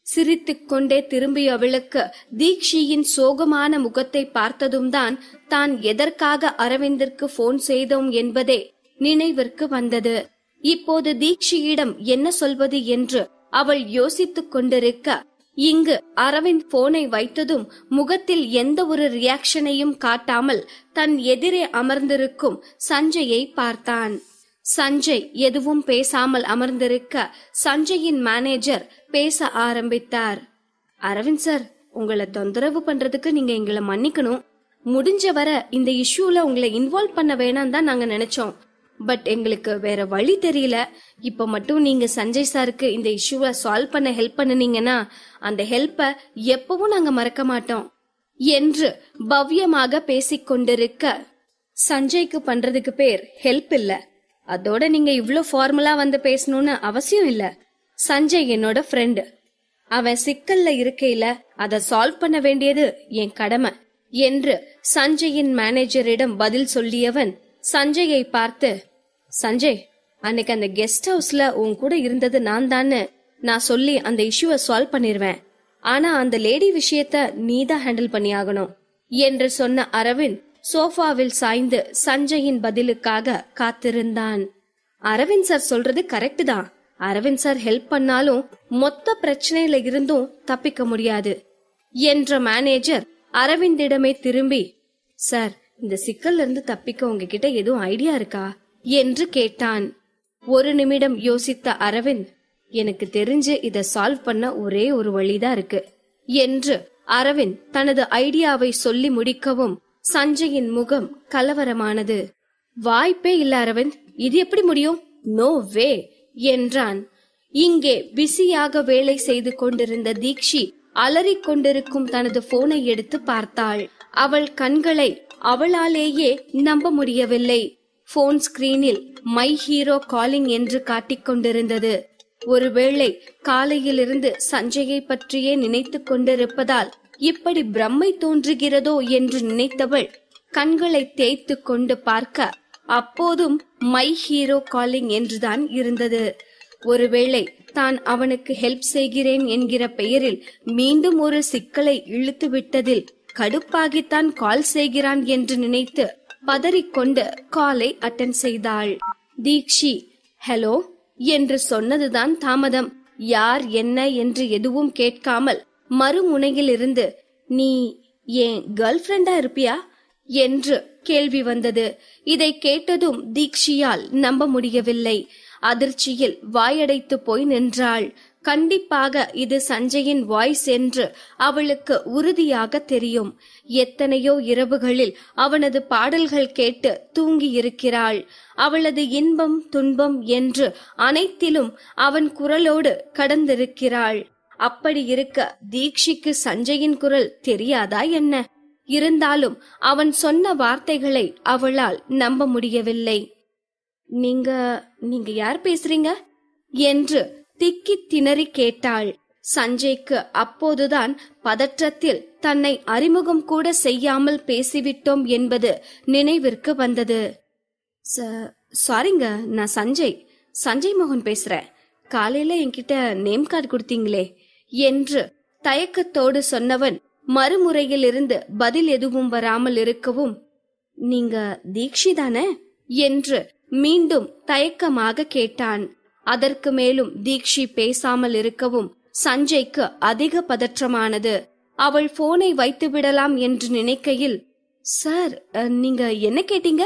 A: சிரித்துக் கொண்டே திரும்பிய அவளுக்கு தீக்ஷியின் சோகமான முகத்தை பார்த்ததும் தான் எதற்காக அரவிந்திற்கு போன் செய்தோம் என்பதே நினைவிற்கு வந்தது. இப்போது தீக்ஷியிடம் என்ன சொல்வது என்று அவள் யோசித்துக் கொண்டிருக்க, இங்கு அரவிந்த் போனை வைத்ததும் முகத்தில் எந்த ஒரு ரியாக்ஷனையும் காட்டாமல் தன் எதிரே அமர்ந்திருக்கும் சஞ்சயை பார்த்தான். சஞ்சய் எதுவும் பேசாமல் அமர்ந்திருக்க சஞ்சயின் மேனேஜர் பேச ஆரம்பித்தார். அரவிந்த் சார், உங்களை தொந்தரவு பண்றதுக்கு நீங்க எங்களை மன்னிக்கணும். முடிஞ்ச வர இந்த இஷ்யூல உங்களை இன்வால்வ் பண்ண வேணாம் தான் நாங்க நினைச்சோம். பட் எங்களுக்கு வேற வழி தெரியல. இப்ப மட்டும் நீங்க சஞ்சய் சாருக்கு இந்த இஷ்யூவை சால்வ் பண்ண ஹெல்ப் பண்ணுனீங்கன்னா அந்த ஹெல்ப்ப எப்பவும் நாங்க மறக்க மாட்டோம் என்று பவ்யமாக பேசிக் கொண்டிருக்க, சஞ்சய்க்கு பண்றதுக்கு பேர் ஹெல்ப் இல்ல. அதோட நீங்க இவ்ளோ ஃபார்மலா வந்து பேசணும்னு அவசியம் இல்ல. சஞ்சய் என்னோட ஃப்ரெண்டு. அவன் சிக்கல்ல இருக்கையில அத சால்வ் பண்ண வேண்டியது என் கடமை என்று சஞ்சயின் மேனேஜரிடம் பதில் சொல்லியவன் சஞ்சயை பார்த்து, சஞ்சய், அன்னைக்கு அந்த கெஸ்ட் ஹவுஸ்ல உன் கூட இருந்தது நான் சொல்லி அந்த இஷ்யூவை சால்வ் பண்ணிருவேன். ஆனா அந்த லேடி விஷயத்த நீதான் ஹேண்டில் பண்ணி ஆகணும் என்று சொன்ன அரவிந்த் சோஃபாவில் சாய்ந்து சஞ்சயின் பதிலுக்காக காத்திருந்தான். அரவிந்த் சார் சொல்றது கரெக்ட் தான். அரவிந்த் சார் ஹெல்ப் பண்ணாலும் மொத்த பிரச்சனையில இருந்தும் தப்பிக்க முடியாது என்ற மேனேஜர் அரவிந்திடமே திரும்பி, சார், இந்த சிக்கல்ல இருந்து தப்பிக்க உங்ககிட்ட எதுவும் ஐடியா இருக்கா என்று கேட்டான். ஒரு நிமிடம் யோசித்த அரவிந்த், எனக்கு தெரிஞ்சு இத சால்வ் பண்ண ஒரே ஒரு வழிதான் இருக்கு என்று அரவிந்த் தனது ஐடியாவை சொல்லி முடிக்கவும் சஞ்சயின் முகம் கலவரமானது. வாய்ப்பே இல்ல அரவிந்த், இது எப்படி முடியும்? நோ வே என்றான். இங்கே பிஸியாக வேலை செய்து கொண்டிருந்த தீக்ஷி அலறிக் கொண்டிருக்கும் தனது போனை எடுத்து பார்த்தாள். அவள் கண்களை அவளாலேயே நம்ப முடியவில்லை. போன் ஸ்கிரீனில் மை ஹீரோ காலிங் என்று காட்டிக் கொண்டிருந்தது. ஒருவேளை காலையிலிருந்து சஞ்சயை பற்றியே நினைத்துக் கொண்டிருப்பதால் இப்படி பிரம்மை தோன்றுகிறதோ என்று நினைத்தவள் கண்களை தேய்த்து கொண்டு பார்க்க அப்போதும் மை ஹீரோ காலிங் என்றுதான் இருந்தது. ஒருவேளை தான் அவனுக்கு ஹெல்ப் செய்கிறேன் என்கிற பெயரில் மீண்டும் ஒரு சிக்கலை இழுத்து விட்டதில் கடுப்பாகித்தான் கால் செய்கிறான் என்று நினைத்து பதறிக்கொண்டு காலை அட்டெண்ட் செய்தாள். தீக்ஷி ஹலோ என்று சொன்னதுதான் தாமதம். யார் என்ன என்று எதுவும் கேட்காமல் மறுமுனையில் இருந்து நீ ஏன் கேர்ள் ஃப்ரெண்டா இருப்பியா என்று கேள்வி வந்தது. இதை கேட்டதும் தீக்ஷியால் நம்ப முடியவில்லை. அதிர்ச்சியில் வாயடைத்து போய் நின்றாள். கண்டிப்பாக இது சஞ்சயின் வாய்ஸ் என்று அவளுக்கு உறுதியாக தெரியும். எத்தனையோ இரவுகளில் அவனது பாடல்கள் கேட்டு தூங்கி இருக்கிறாள். அவளது இன்பம் துன்பம் என்று அனைத்திலும் அவன் குரலோடு கடந்திருக்கிறாள். அப்படி இருக்க தீக்ஷிக்கு சஞ்சயின் குரல் தெரியாதா என்ன? இருந்தாலும் அவன் சொன்ன வார்த்தைகளை அவளால் நம்ப முடியவில்லை. நீங்க யார் பேசுறீங்க என்று திக்கி திணறி கேட்டாள். சஞ்சய்க்கு அப்போதுதான் பதற்றத்தில் தன்னை அறிமுகம் கூட செய்யாமல் பேசிவிட்டோம் என்பது நினைவிற்கு வந்தது. சாரிங்க, நான் சஞ்சய் மோகன் பேசுறேன். காலையில என்கிட்ட நேம் கார்டு கொடுத்தீங்களே என்று தயக்கத்தோடு சொன்னவன் மறுமுறையில் இருந்து பதில் எதுவும் வராமல் இருக்கவும், நீங்க தீக்ஷி தானே என்று மீண்டும் தயக்கமாக கேட்டான். அதற்கு மேலும் தீக்ஷி பேசாமல் இருக்கவும் சஞ்சய்க்கு அதிக பதற்றமானது. அவள் போனை வைத்து விடலாம் என்று நினைக்கையில், சார் நீங்க என்ன கேட்டீங்க?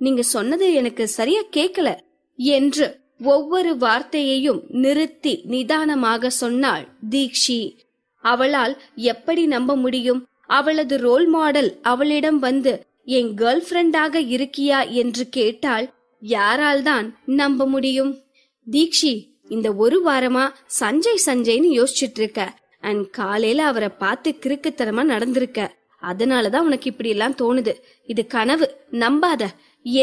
A: நீங்க சொன்னது எனக்கு சரியா கேட்கல என்று ஒவ்வொரு வார்த்தையையும் நிறுத்தி நிதானமாக சொன்னாள் தீக்ஷி. அவளால் எப்படி நம்ப முடியும்? அவளது ரோல் மாடல் அவளிடம் வந்து என் கேர்ள் ஃப்ரெண்டாக இருக்கியா என்று கேட்டால் யாரால் தான் நம்ப முடியும்? தீக்ஷி, இந்த ஒரு வாரமா சஞ்சய்னு யோசிச்சுட்டு இருக்க. அண்ட் காலையில அவரை பார்த்து கிறுக்குத்தனமா நடந்திருக்க. அதனாலதான் உனக்கு இப்படி எல்லாம் தோணுது. இது கனவு, நம்பாத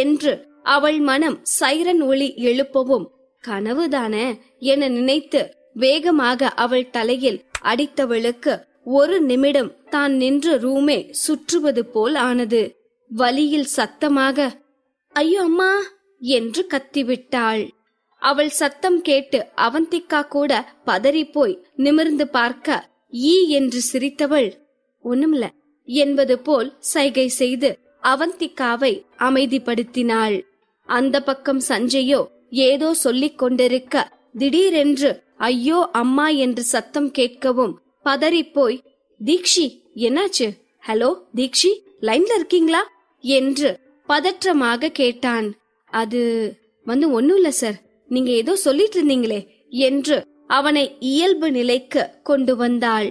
A: என்று அவள் மனம் சைரன் ஒளி எழுப்பவும், கனவுதானே என நினைத்து வேகமாக அவள் தலையில் அடித்தவளுக்கு ஒரு நிமிடம் தான் நின்ற ரூமே சுற்றுவது போல் ஆனது. வலியில் சத்தமாக ஐயோ அம்மா என்று கத்திவிட்டாள். அவள் சத்தம் கேட்டு அவந்திகா கூட பதறிப்போய் நிமிர்ந்து பார்க்க ஈ என்று சிரித்தவள் ஒண்ணுமில்ல என்பது போல் சைகை செய்து அவந்திகாவை அமைதிப்படுத்தினாள். அந்த பக்கம் சஞ்சயோ ஏதோ சொல்லிக் கொண்டிருக்க திடீரென்று ஐயோ அம்மா என்று சத்தம் கேட்கவும் பதறிப்போய், தீக்ஷி என்னாச்சு? ஹலோ தீக்ஷி, லைன்ல இருக்கீங்களா என்று பதற்றமாக கேட்டான். அது ஒண்ணும் இல்ல சார், நீங்க ஏதோ சொல்லிட்டு இருந்தீங்களே என்று அவனை இயல்பு நிலைக்கு கொண்டு வந்தாள்.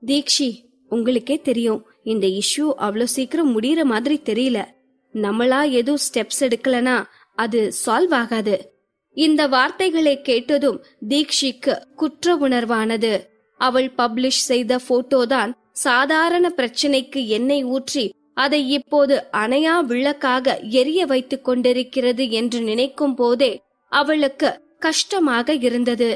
A: தீக்ஷி, உங்களுக்கே தெரியும் இந்த இஷ்யூ அவ்வளவு சீக்கிரம் முடியற மாதிரி தெரியல. நம்மளா ஏதோ ஸ்டெப்ஸ் எடுக்கலனா அது சால்வ் ஆகாது. இந்த வார்த்தைகளை கேட்டதும் தீக்ஷிக்கு குற்ற உணர்வானது. அவள் பப்ளிஷ் செய்த போட்டோதான் சாதாரண பிரச்சனைக்கு எண்ணெய் ஊற்றி அதை இப்போது அணையா விளக்காக எரிய வைத்துக் கொண்டிருக்கிறது என்று நினைக்கும் போதே அவளுக்கு கஷ்டமாக இருந்தது.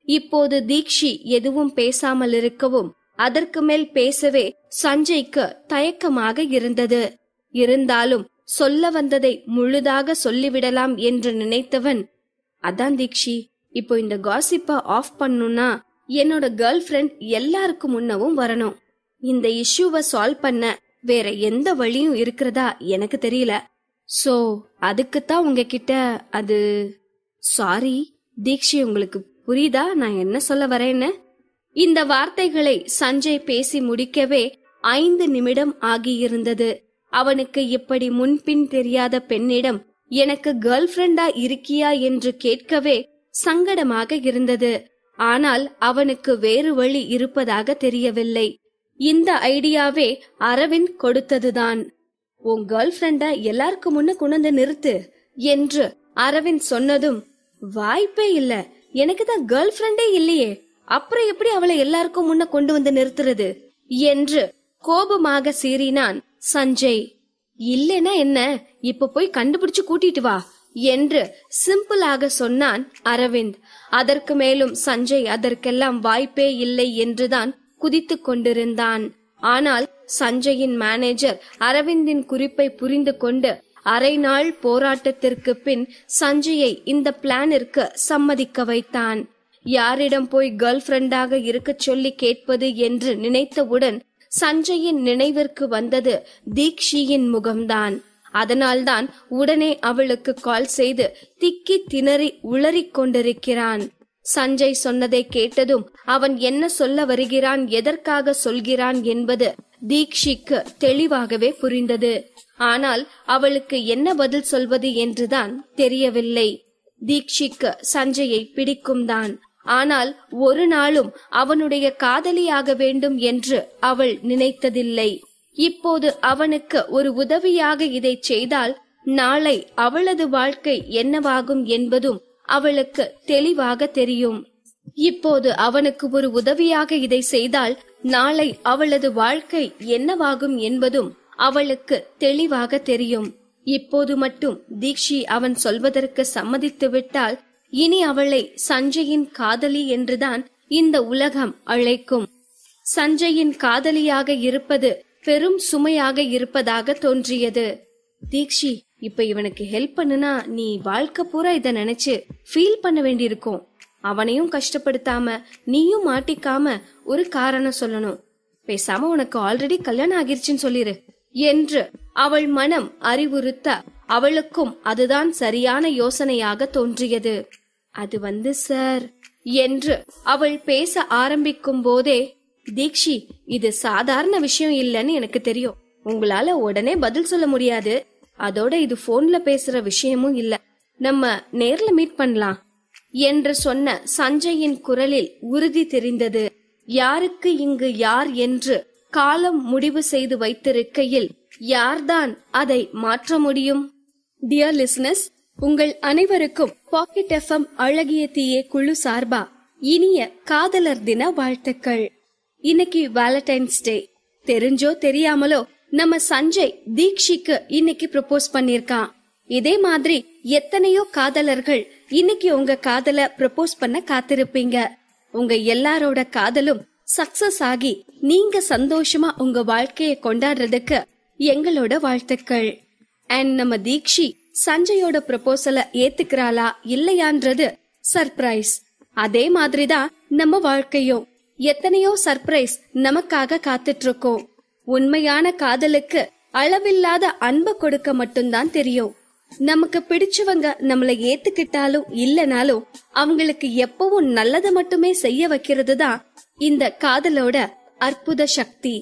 A: இப்போது தீக்ஷி எதுவும் பேசாமல் இருக்கவும் அதற்கு மேல் பேசவே சஞ்சய்க்கு தயக்கமாக இருந்தது. இருந்தாலும் சொல்ல வந்ததை முழுதாக சொல்லிவிடலாம் என்று நினைத்தவன், அதான் தீக்ஷி, இப்போ இந்த காசிப்ப ஆஃப் பண்ணுனா என்னோட கேர்ள் ஃப்ரெண்ட் எல்லாருக்கும் முன்னவும் வரணும். இந்த இஷ்யூவை சால்வ் பண்ண வேற எந்த வழியும் இருக்கிறதா எனக்கு தெரியல. சோ அதுக்குத்தான் உங்ககிட்ட அது. சாரி தீக்ஷி, உங்களுக்கு புரியுதா நான் என்ன சொல்ல வரேன்னு? இந்த வார்த்தைகளை சஞ்சய் பேசி முடிக்கவே 5 நிமிடம் ஆகியிருந்தது. அவனுக்கு இப்படி முன்பின் தெரியாத பெண்ணிடம் எனக்கு கேர்ள் ஃப்ரெண்டா இருக்கியா என்று கேட்கவே சங்கடமாக இருந்தது. ஆனால் அவனுக்கு வேறு வழி இருப்பதாக தெரியவில்லை. இந்த ஐடியாவே அரவிந்த் கொடுத்ததுதான். உன் கேர்ள் ஃப்ரெண்டா எல்லாருக்கு முன்ன கொண்டு நிறுத்து என்று அரவிந்த் சொன்னதும், வாய்ப்பே இல்ல, எனக்கு தான் கேர்ள் ஃப்ரெண்டே இல்லையே, அப்புறம் எப்படி அவளை எல்லாருக்கும் முன்ன கொண்டு வந்து நிறுத்துறது என்று கோபமாக சீறினான் சஞ்சய். இல்லைன்னா என்ன, இப்ப போய் கண்டுபிடிச்சு கூட்டிட்டு வா என்று சிம்பிளாக சொன்னான் அரவிந்த். அதற்கு மேலும் சஞ்சய் அதற்கெல்லாம் வாய்ப்பே இல்லை என்றுதான் குதித்து கொண்டிருந்தான். ஆனால் சஞ்சயின் மேனேஜர் அரவிந்தின் குறிப்பை புரிந்து கொண்டு அரை நாள் போராட்டத்திற்கு பின் சஞ்சயை இந்த பிளானிற்கு சம்மதிக்க வைத்தான். யாரிடம் போய் கேர்ள் ஃபிரெண்டாக இருக்க சொல்லி கேட்பது என்று நினைத்தவுடன் சஞ்சயின் நினைவிற்கு வந்தது தீக்ஷியின் முகம்தான். அதனால்தான் உடனே அவளுக்கு கால் செய்து திக்கி திணறி உளறிக் கொண்டிருக்கிறான். சஞ்சய் சொன்னதை கேட்டதும் அவன் என்ன சொல்ல வருகிறான், எதற்காக சொல்கிறான் என்பது தீக்ஷிக்கு தெளிவாகவே புரிந்தது. ஆனால் அவளுக்கு என்ன பதில் சொல்வது என்றுதான் தெரியவில்லை. தீக்ஷிக்கு சஞ்சயை பிடிக்கும் தான். ஆனால் ஒரு நாளும் அவனுடைய காதலியாக வேண்டும் என்று அவள் நினைத்ததில்லை. இப்போது அவனுக்கு ஒரு உதவியாக இதை செய்தால் நாளை அவளது வாழ்க்கை என்னவாகும் என்பதும் அவளுக்கு தெளிவாக தெரியும். இப்போது அவனுக்கு ஒரு உதவியாக இதை செய்தால் நாளை அவளது வாழ்க்கை என்னவாகும் என்பதும் அவளுக்கு தெளிவாக தெரியும். இப்போது மட்டும் தீக்ஷி அவன் சொல்வதற்கு சம்மதித்து விட்டால் இனி அவளை சஞ்சயின் காதலி என்றுதான் இந்த உலகம் அழைக்கும். சஞ்சயின் காதலியாக இருப்பது பெரும் சுமையாக இருப்பதாக தோன்றியது. தீக்ஷி, இப்ப இவனுக்கு ஹெல்ப் பண்ணுனா நீ வாழ்க்கை பூரா இத நினைச்சு ஃபீல் பண்ண வேண்டியிருக்கும். அவனையும் கஷ்டப்படுத்தாம நீயும் மாட்டிக்காம ஒரு காரணம் சொல்லணும். பேசாம உனக்கு ஆல்ரெடி கல்யாணம் ஆகிருச்சுன்னு சொல்லிரு என்று அவள் மனம் அறிவுறுத்த அவளுக்கும் அதுதான் சரியான யோசனையாக தோன்றியது. அது சார் என்று அவள் பேச ஆரம்பிக்கும் போதே, தீக்ஷி, இது சாதாரண விஷயம் இல்லைன்னு எனக்கு தெரியும். உங்களால உடனே பதில் சொல்ல முடியாது. அதோட இது போன்ல பேசுற விஷயமும் இல்ல. நம்ம நேர்ல மீட் பண்ணலாம் என்று சொன்ன சஞ்சயின் குரலில் உறுதி தெரிந்தது. யாருக்கு இங்கு யார் என்று காலம் முடிவு செய்து வைத்திருக்கையில் யார்தான் அதை மாற்ற முடியும்? டியர் லிசனர்ஸ், உங்கள் அனைவருக்கும் பாக்கெட் FM அழகிய தீயே குழு சார்பா இனிய காதலர் தின வாழ்த்துக்கள். இன்னைக்கு வேலண்டைன்ஸ் டே. தெரிஞ்சோ தெரியாமலோ நம்ம சஞ்சய் தீக்ஷிக்கு இன்னைக்கு ப்ரப்போஸ் பண்ணிருக்கான். இதே மாதிரி எத்தனையோ காதலர்கள் இன்னைக்கு உங்க காதல ப்ரப்போஸ் பண்ண காத்திருப்பீங்க. உங்க எல்லாரோட காதலும் சக்சஸ் ஆகி நீங்க சந்தோஷமா உங்க வாழ்க்கைய கொண்டாடுறதுக்கு எங்களோட வாழ்த்துக்கள். அண்ட் நம்ம தீக்ஷி சஞ்சயோட ப்ரப்போசல ஏத்துக்கிறாளா இல்லையான்றது சர்ப்ரைஸ். அதே மாதிரிதான் நம்ம வாழ்க்கையும் எத்தனையோ சர்ப்ரைஸ் நமக்காக காத்துட்டு இருக்கோம். உண்மையான காதலுக்கு அளவில்லாத அன்பு கொடுக்க மட்டும்தான் தெரியும். நமக்கு பிடிச்சவங்க நம்மளை ஏத்துக்கிட்டாலும் இல்லனாலும் அவங்களுக்கு எப்பவும் நல்லதை மட்டுமே செய்ய வைக்கிறது தான் இந்த காதலோட அற்புத சக்தி.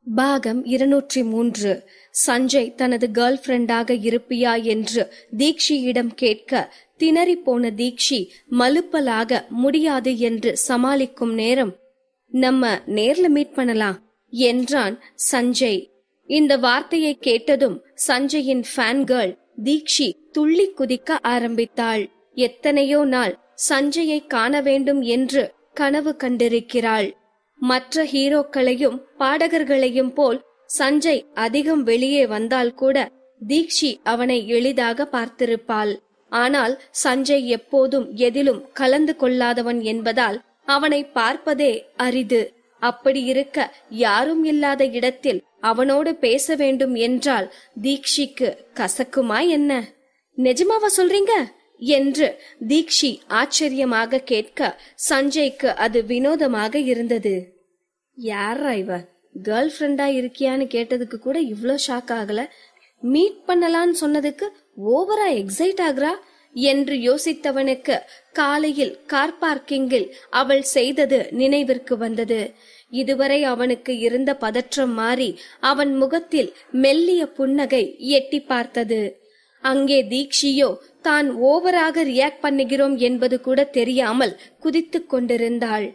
A: பாகம் 203. சஞ்சய் தனது கேர்ள் ஃபிரெண்டாக இருப்பியா என்று தீக்ஷியிடம் கேட்க திணறி போன தீக்ஷி மலுப்பலாக முடியாது என்று சமாளிக்கும் நேரம், நம்ம நேர்ல மீட் பண்ணலாம் என்றான் சஞ்சய். இந்த வார்த்தையை கேட்டதும் சஞ்சயின் ஃபேன் கேர்ள் தீக்ஷி துள்ளி குதிக்க ஆரம்பித்தாள். எத்தனையோ நாள் சஞ்சயை காண வேண்டும் என்று கனவு கண்டிருக்கிறாள். மற்ற ஹீரோக்களையும் பாடகர்களையும் போல் சஞ்சய் அதிகம் வெளியே வந்தால் கூட தீக்ஷி அவனை எளிதாக பார்த்திருப்பாள். ஆனால் சஞ்சய் எப்போதும் எதிலும் கலந்து கொள்ளாதவன் என்பதால் அவனை பார்ப்பதே அரிது. அப்படி இருக்க யாரும் இல்லாத இடத்தில் அவனோடு பேச வேண்டும் என்றால் தீக்ஷிக்கு கசக்குமா என்ன? நிஜமாவா சொல்றீங்க என்று தீக்ஷி ஆச்சரியமாக கேட்க சஞ்சய்க்கு அது வினோதமாக இருந்தது. யாரா இவ, கேர்ள் ஃபிரெண்டா இருக்கியான்னு கேட்டதுக்கு கூட இவ்ளோ ஷாக் ஆகல, மீட் பண்ணலான்னு சொன்னதுக்கு ஓவரா எக்ஸைட் ஆகுறா என்று யோசித்தவனுக்கு காலையில் கார் பார்க்கிங்கில் அவள் செய்தது நினைவிற்கு வந்தது. இதுவரை அவனுக்கு இருந்த பதற்றம் மாறி அவன் முகத்தில் மெல்லிய புன்னகை எட்டி பார்த்தது. அங்கே தீக்ஷியோ தான் ஓவராக ரியாக்ட் பண்ணுகிறோம் என்பது கூட தெரியாமல் குதித்துக் கொண்டிருந்தாள்.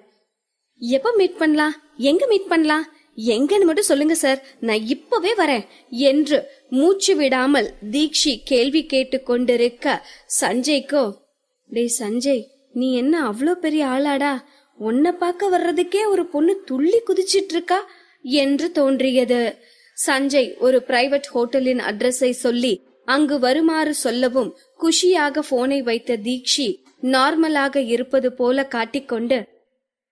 A: எப்ப மீட் பண்ணலாம், எங்க மீட் பண்ணலாம், எங்கன்னு மட்டும் சொல்லுங்க சார், நான் இப்பவே வரேன் என்று மூச்சு விடாமல் தீக்ஷி கேள்வி கேட்டு கொண்டிருக்க சஞ்சய்க்கோ, டேய் சஞ்சய், நீ என்ன அவ்வளோ பெரிய ஆளாடா, உன்னை பார்க்க வர்றதுக்கே ஒரு பொண்ணு துள்ளி குதிச்சிட்டு இருக்கா என்று தோன்றியது. சஞ்சய் ஒரு பிரைவேட் ஹோட்டலின் அட்ரஸை சொல்லி அங்கு வருமாறு சொல்லவும் குஷியாக போனை வைத்த தீக்ஷி நார்மலாக இருப்பது போல காட்டிக்கொண்டு,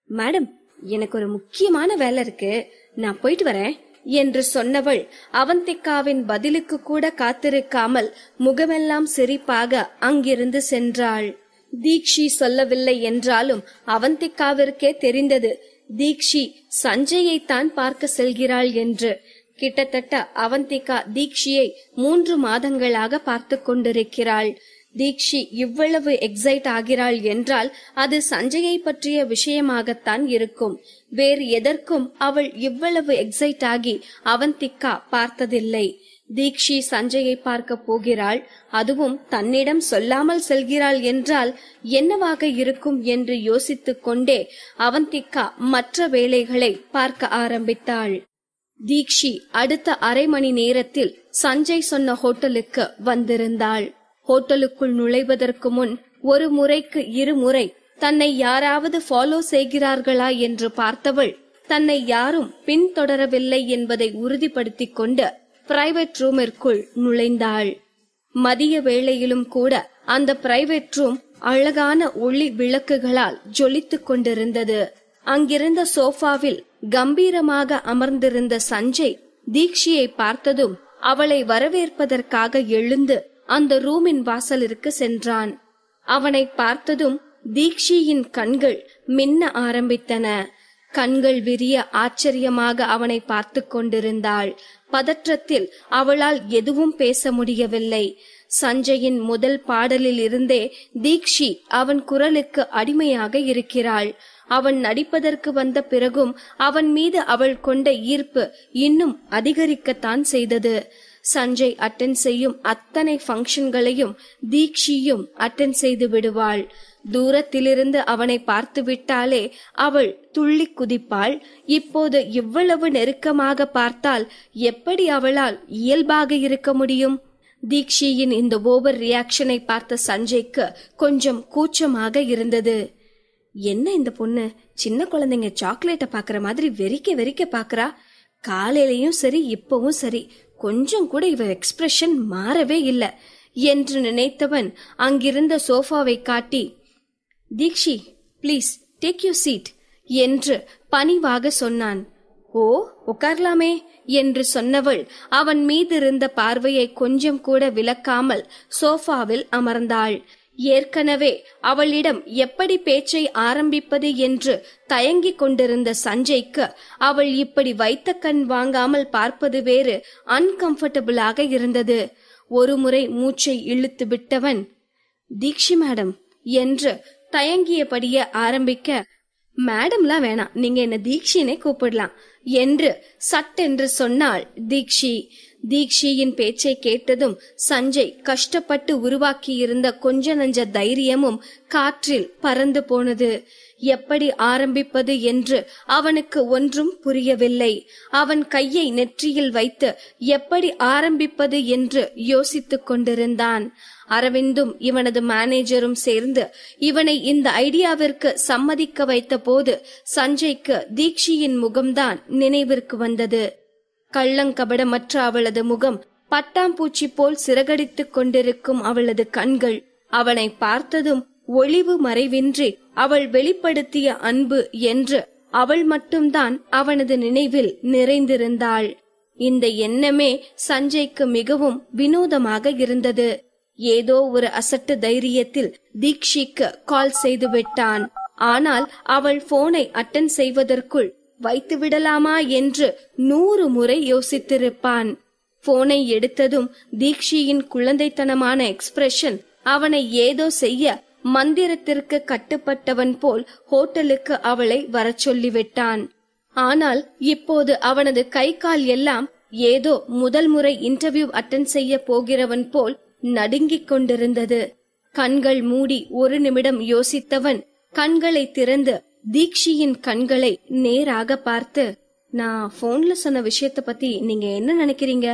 A: மேடம், எனக்கு ஒரு முக்கியமான வேலை இருக்கு, நான் போயிட்டு வரேன் என்று சொன்னவள் அவந்திகாவின் பதிலுக்கு கூட காத்திருக்காமல் முகமெல்லாம் சிரிப்பாக அங்கிருந்து சென்றாள். தீக்ஷி சொல்லவில்லை என்றாலும் அவந்திகாவிற்கே தெரிந்தது தீக்ஷி சஞ்சயை தான் பார்க்க செல்கிறாள் என்று. கிட்டத்தட்ட அவந்திகா தீக்ஷியை 3 மாதங்களாக பார்த்து கொண்டிருக்கிறாள். தீக்ஷி இவ்வளவு எக்ஸைட் ஆகிறாள் என்றால் அது சஞ்சயை பற்றிய விஷயமாகத்தான் இருக்கும். வேறு எதற்கும் அவள் இவ்வளவு எக்ஸைட் ஆகி அவந்திகா பார்த்ததில்லை. தீக்ஷி சஞ்சயை பார்க்க போகிறாள், அதுவும் தன்னிடம் சொல்லாமல் செல்கிறாள் என்றால் என்னவாக இருக்கும் என்று யோசித்துக் கொண்டே அவந்திகா மற்ற வேலைகளை பார்க்க ஆரம்பித்தாள். தீக்ஷி அடுத்த அரை மணி நேரத்தில் சஞ்சய் சொன்ன ஹோட்டலுக்கு வந்திருந்தாள். ஹோட்டலுக்குள் நுழைவதற்கு முன் ஒரு முறைக்கு 2 முறை தன்னை யாராவது ஃபாலோ செய்கிறார்களா என்று பார்த்தவள் தன்னை யாரும் பின்தொடரவில்லை என்பதை உறுதிப்படுத்திக் கொண்டு பிரைவேட் ரூமிற்குள் நுழைந்தாள். மதிய வேளையிலும் கூட அந்த பிரைவேட் ரூம் அழகான ஒளி விளக்குகளால் ஜொலித்துக் கொண்டிருந்தது. அங்கிருந்த சோஃபாவில் கம்பீரமாக அமர்ந்திருந்த சஞ்சய் தீக்ஷியை பார்த்ததும் அவளை வரவேற்பதற்காக எழுந்து அந்த ரூமின் வாசலிற்கு சென்றான். அவனை பார்த்ததும் தீக்ஷியின் கண்கள் மின்ன ஆரம்பித்தன. கண்கள் விரிய ஆச்சரியமாக அவனை பார்த்து கொண்டிருந்தாள். பதற்றத்தில் அவளால் எதுவும் பேச முடியவில்லை. சஞ்சயின் முதல் பாடலில் இருந்தே தீக்ஷி அவன் குரலுக்கு அடிமையாக இருக்கிறாள். அவன் நடிப்பதற்கு வந்த பிறகும் அவன் மீது அவள் கொண்ட ஈர்ப்பு இன்னும் அதிகரிக்கத்தான் செய்தது. சஞ்சய் அட்டென்ட் செய்யும் அத்தனை ஃபங்க்ஷன்களையும் தீக்ஷியும் அட்டென்ட் செய்து விடுவாள். தூரத்திலிருந்து அவனை பார்த்து விட்டாலே அவள் துள்ளி குதிப்பாள். இப்போது இவ்வளவு நெருக்கமாக பார்த்தால் எப்படி அவளால் இயல்பாக இருக்க முடியும்? தீக்ஷியின் இந்த ஓவர் ரியாக்ஷனை பார்த்த சஞ்சய்க்கு கொஞ்சம் கூச்சமாக இருந்தது. என்ன இந்த பொண்ணு சின்ன குழந்தைங்க சாக்லேட்டை பாக்குற மாதிரி வெறிக்க வெறிக்க பாக்குறா. காலையிலயும் சரி இப்பவும் சரி கொஞ்சம் கூட இவ எக்ஸ்பிரஷன் மாறவே இல்லை என்று நினைத்தவன் அங்கிருந்த சோஃபாவை காட்டி, Deekshi please take you seat என்று பணிவாக சொன்னான். ஓ, உட்காரலாமே என்று சொன்னவள் அவன் மீது இருந்த பார்வையை கொஞ்சம் கூட விலக்காமல் சோஃபாவில் அமர்ந்தாள். ஏற்கனவே அவளிடம் எப்படி பேச்சை ஆரம்பிப்பது என்று தயங்கிக் கொண்டிருந்த சஞ்சய்க்கு அவள் இப்படி வைத்த கண் வாங்காமல் பார்ப்பது வேறு அன்கம்ஃபர்டபிளாக இருந்தது. ஒரு முறை மூச்சை இழுத்து விட்டவன், தீக்ஷி மேடம் என்று தயங்கியபடியே ஆரம்பிக்க, மேடம்லாம் வேணாம், நீங்க என்ன தீக்ஷினே கூப்பிடலாம் என்று சட்டென்று சொன்னாள் தீக்ஷி. தீக்ஷியின் பேச்சை கேட்டதும் சஞ்சய் கஷ்டப்பட்டு உருவாக்கியிருந்த கொஞ்ச நஞ்ச தைரியமும் காற்றில் பறந்து போனது. எப்படி ஆரம்பிப்பது என்று அவனுக்கு ஒன்றும் புரியவில்லை. அவன் கையை நெற்றியில் வைத்து எப்படி ஆரம்பிப்பது என்று யோசித்துக் கொண்டிருந்தான். அரவிந்தும் இவனது மேனேஜரும் சேர்ந்து இவனை இந்த ஐடியாவிற்கு சம்மதிக்க வைத்த போது சஞ்சய்க்கு தீக்ஷியின் முகம்தான் நினைவிற்கு வந்தது. கள்ளங்கபடமற்ற அவளது முகம், பட்டாம்பூச்சி போல் சிறகடித்துக் கொண்டிருக்கும் அவளது கண்கள், அவனை பார்த்ததும் ஒளிவு மறைவின்றி அவள் வெளிப்படுத்திய அன்பு என்று அவள் மட்டும்தான் அவனது நினைவில் நிறைந்திருந்தாள். இந்த எண்ணமே சஞ்சய்க்கு மிகவும் வினோதமாக இருந்தது. ஏதோ ஒரு அசட்டு தைரியத்தில் தீக்ஷிக்கு கால் செய்து விட்டான். ஆனால் அவள் போனை அட்டன் செய்வதற்குள் வைத்து விடலாமா என்று 100 முறை யோசித்திருப்பான். போனை எடுத்ததும் தீக்ஷியின் குழந்தைத்தனமான எக்ஸ்பிரஷன் அவனை ஏதோ செய்ய மந்திரத்திற்கு கட்டுப்பட்டவன் போல் ஹோட்டலுக்கு அவளை வரச் சொல்லிவிட்டான். ஆனால் இப்போது அவனது கை கால் எல்லாம் ஏதோ முதல் முறை இன்டர்வியூ அட்டன் செய்ய போகிறவன் போல் நடுங்கிக் கொண்டிருந்தது. கண்கள் மூடி ஒரு நிமிடம் யோசித்தவன் கண்களை திறந்து தீக்ஷியின் கண்களை நேராக பார்த்து, நான் போன்ல சொன்ன விஷயத்த பத்தி நீங்க என்ன நினைக்கிறீங்க,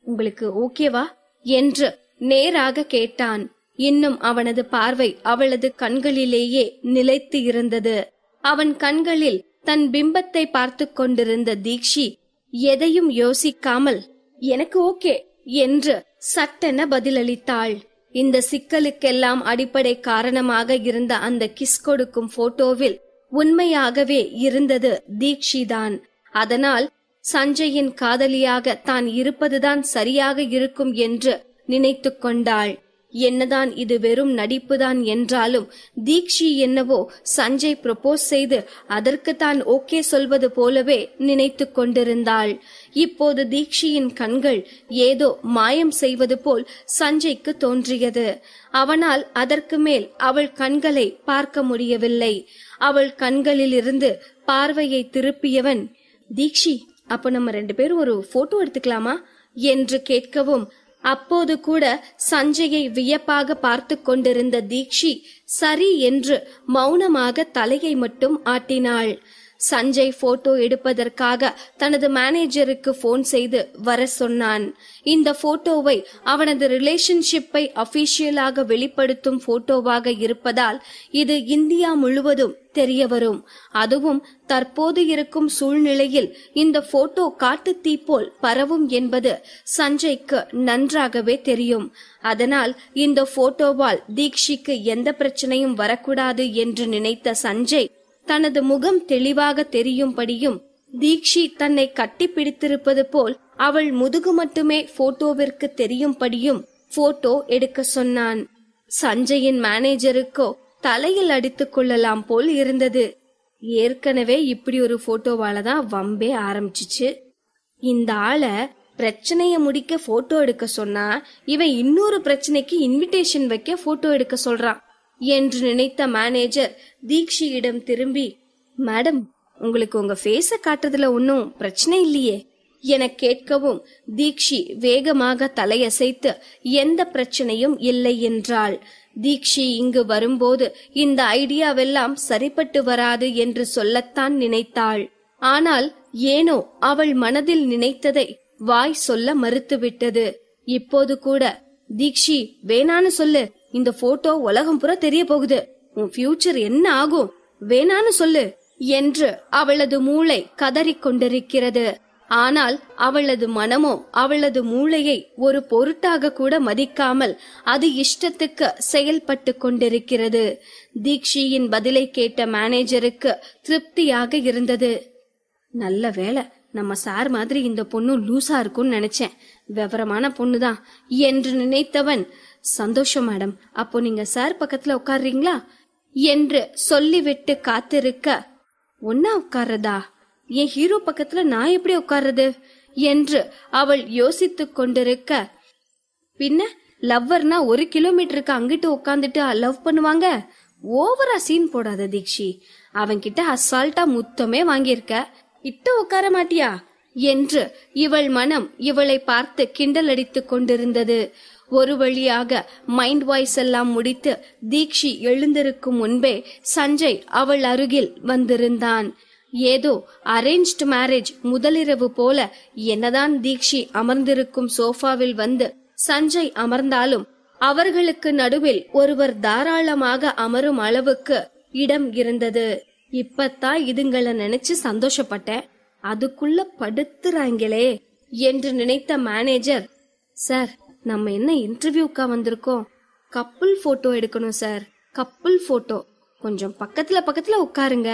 A: உங்களுக்கு ஓகேவா என்று நேராக கேட்டான். இன்னும் அவனது பார்வை அவளது கண்களிலேயே நிலைத்து இருந்தது. அவன் கண்களில் தன் பிம்பத்தை பார்த்து கொண்டிருந்த தீக்ஷி எதையும் யோசிக்காமல் எனக்கு ஓகே என்று சட்டென பதிலளித்தாள். இந்த சிக்கலுக்கெல்லாம் அடிப்படை காரணமாக இருந்த அந்த கிஸ் கொடுக்கும் போட்டோவில் உண்மையாகவே இருந்தது தீக்ஷிதான். அதனால் சஞ்சயின் காதலியாக தான் இருப்பதுதான் சரியாக இருக்கும் என்று நினைத்து கொண்டாள். என்னதான் இது வெறும் நடிப்புதான் என்றாலும் தீக்ஷி என்னவோ சஞ்சய் ப்ரொபோஸ் செய்து அதற்கு தான் ஓகே சொல்வது போலவே நினைத்து கொண்டிருந்தாள். இப்போது தீக்ஷியின் கண்கள் ஏதோ மாயம் செய்வது போல் சஞ்சய்க்கு தோன்றியது. அவனால் அதற்கு மேல் அவள் கண்களை பார்க்க முடியவில்லை. அவள் கண்களில் இருந்து பார்வையை திருப்பியவன், தீக்ஷி, அப்ப நம்ம 2 பேரும் ஒரு போட்டோ எடுத்துக்கலாமா என்று கேட்கவும், அப்போது கூட சஞ்சயை வியப்பாக பார்த்து கொண்டிருந்த தீக்ஷி சரி என்று மௌனமாக தலையை மட்டும் ஆட்டினாள். சஞ்சய் போட்டோ எடுப்பதற்காக தனது மேனேஜருக்கு போன் செய்து வர சொன்னான். இந்த போட்டோவை அவனது ரிலேஷன்ஷிப்பை அபிஷியலாக வெளிப்படுத்தும் போட்டோவாக இருப்பதால் இது இந்தியா முழுவதும் தெரிய வரும். அதுவும் தற்போது இருக்கும் சூழ்நிலையில் இந்த போட்டோ காட்டுத்தீ போல் பரவும் என்பது சஞ்சய்க்கு நன்றாகவே தெரியும். அதனால் இந்த போட்டோவால் தீக்ஷிக்கு எந்த பிரச்சனையும் வரக்கூடாது என்று நினைத்த சஞ்சய் தனது முகம் தெளிவாக தெரியும்படியும் தீக்ஷி தன்னை கட்டி பிடித்திருப்பது போல் அவள் முதுகு மட்டுமே போட்டோவிற்கு தெரியும்படியும் போட்டோ எடுக்க சொன்னான். சஞ்சயின் மேனேஜருக்கோ தலையில் அடித்துக் கொள்ளலாம் போல் இருந்தது. ஏற்கனவே இப்படி ஒரு போட்டோவாலதான் வம்பே ஆரம்பிச்சிச்சு. இந்த ஆள பிரச்சனைய முடிக்க போட்டோ எடுக்க சொன்னா இவன் இன்னொரு பிரச்சனைக்கு இன்விடேஷன் வைக்க போட்டோ எடுக்க சொல்றான் என்று நினைத்த மேனேஜர் தீக்ஷியிடம் திரும்பி, மேடம், உங்களுக்கு உங்க ஃபேஸ காட்டுறதுல ஒன்னும் பிரச்சனை இல்லையே என கேட்கவும், தீக்ஷி வேகமாக தலையசைத்து எந்த பிரச்சனையும் இல்லை என்றாள். தீக்ஷி இங்கு வரும்போது இந்த ஐடியாவெல்லாம் சரிப்பட்டு வராது என்று சொல்லத்தான் நினைத்தாள். ஆனால் ஏனோ அவள் மனதில் நினைத்ததை வாய் சொல்ல மறுத்துவிட்டது. இப்போது கூட, தீக்ஷி, வேணான்னு சொல்லு, இந்த போட்டோ உலகம் புற தெரிய போகுது, உன் ஃபியூச்சர் என்ன ஆகும், வேணான்னு சொல்லு என்று அவளது மூளை கதறிக் கொண்டிருக்கிறது. ஆனால் அவளது மனமோ அவளது மூளையை ஒரு பொருட்டாக கூட மதிக்காமல் அது இஷ்டத்துக்கு செயல்பட்டு கொண்டிருக்கிறது. தீக்ஷியின் பதிலை கேட்ட மேனேஜருக்கு திருப்தியாக இருந்தது. நல்ல வேளை, நம்ம சார் மாதிரி இந்த பொண்ணு லூசா இருக்கும்னு நினைச்சேன், விவரமான பொண்ணுதான் என்று நினைத்தவன், சந்தோஷம் மேடம், அப்போ நீங்க சார் பக்கத்துல உட்கார்றீங்களா என்று சொல்லிவிட்டு காத்திருக்க, ஒன்னா உட்கார்றதா, என் ஹீரோ பக்கத்துல நான் எப்படி உட்கார்றது என்று அவள் யோசித்துக் கொண்டிருக்க, பின்ன லவ்வர்னா 1 கிலோமீட்டருக்கு அங்கிட்டு உட்கார்ந்துட்டு லவ் பண்ணுவாங்க, ஓவரா சீன் போடாத தீக்ஷி, அவன்கிட்ட அசால்ட்டா முத்தமே வாங்கியிருக்க, இட்ட உட்கார மாட்டியா என்று இவள் மனம் இவளை பார்த்து கிண்டல் அடித்துக் கொண்டிருந்தது. ஒரு வழியாக மைண்ட் வாய்ஸ் எல்லாம் முடித்து தீக்ஷி எழுந்திருக்கும் முன்பே சஞ்சய் அவள் அருகில் வந்திருந்தான். ஏதோ அரேஞ்ச்டு மேரேஜ் முதலிரவு போல என்னதான் தீக்ஷி அமர்ந்திருக்கும் சோஃபாவில் வந்து சஞ்சய் அமர்ந்தாலும் அவர்களுக்கு நடுவில் ஒருவர் தாராளமாக அமரும் அளவுக்கு இடம் இருந்தது. இப்பத்தான் இதுங்களை நினைச்சு சந்தோஷப்பட்டேன், அதுக்குள்ள படுத்துறாங்களே என்று நினைத்த மேனேஜர், சார், நம்ம என்ன இன்டர்வியூக்கா வந்திருக்கோம், கப்புள் போட்டோ எடுக்கணும் சார், கப்புள் போட்டோ, கொஞ்சம் பக்கத்துல உட்காருங்க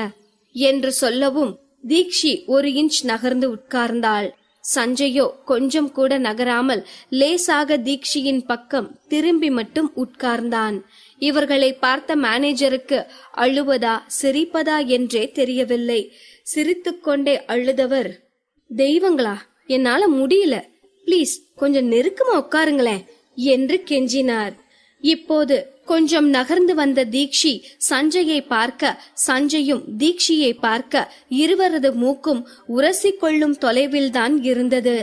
A: என்று சொல்லவும் தீக்ஷி 1 இன்ச் நகர்ந்து உட்கார்ந்தாள். சஞ்சயோ கொஞ்சம் கூட நகராமல் லேசாக தீக்ஷியின் பக்கம் திரும்பி மட்டும் உட்கார்ந்தான். இவர்களை பார்த்த மேனேஜருக்கு அழுவதா சிரிப்பதா என்றே தெரியவில்லை. சிரித்துக்கொண்டே அழுதவர், தெய்வங்களா, என்னால முடியல, பிளீஸ் கொஞ்சம் நெருக்கமா உட்காருங்களேன் என்று கெஞ்சினார். இப்போது கொஞ்சம் நகர்ந்து வந்த தீக்ஷி சஞ்சயை பார்க்க, சஞ்சயும் தீக்ஷியை பார்க்க இருவரது மூக்கும் உரசிக்கொள்ளும் தொலைவில்தான் இருந்தது.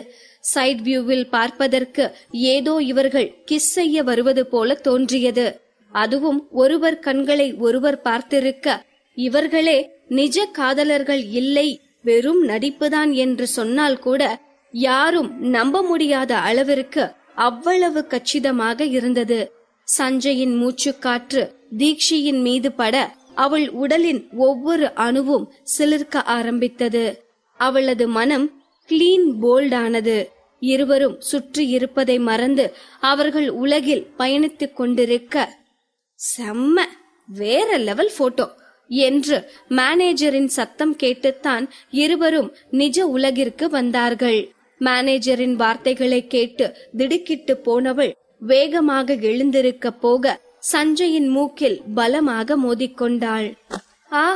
A: சைட் வியூவில் பார்ப்பதற்கு ஏதோ இவர்கள் கிஸ் செய்ய வருவது போல தோன்றியது. அதுவும் ஒருவர் கண்களை ஒருவர் பார்த்திருக்க, இவர்களே நிஜ காதலர்கள் இல்லை, வெறும் நடிப்புதான் என்று சொன்னால் கூட யாரும் நம்ப முடியாத அளவிற்கு அவ்வளவு கச்சிதமாக இருந்தது. சஞ்சயின் மூச்சுக்காற்று தீக்ஷியின் மீது பட அவள் உடலின் ஒவ்வொரு அணுவும் சிலிர்க்க ஆரம்பித்தது. அவளது மனம் கிளீன் போல்டானது. இருவரும் சுற்றி இருப்பதை மறந்து அவர்கள் உலகில் பயணித்துக் கொண்டிருக்க, செம்ம, வேற லெவல் போட்டோ என்று மேனேஜரின் சத்தம் கேட்டுத்தான் இருவரும் நிஜ உலகிற்கு வந்தார்கள். மேனேஜரின் வார்த்தைகளை கேட்டு திடுக்கிட்டு போனவள் வேகமாக எழுந்திருக்க போக சஞ்சயின் மூக்கில் பலமாக மோதிக்கொண்டாள். ஆ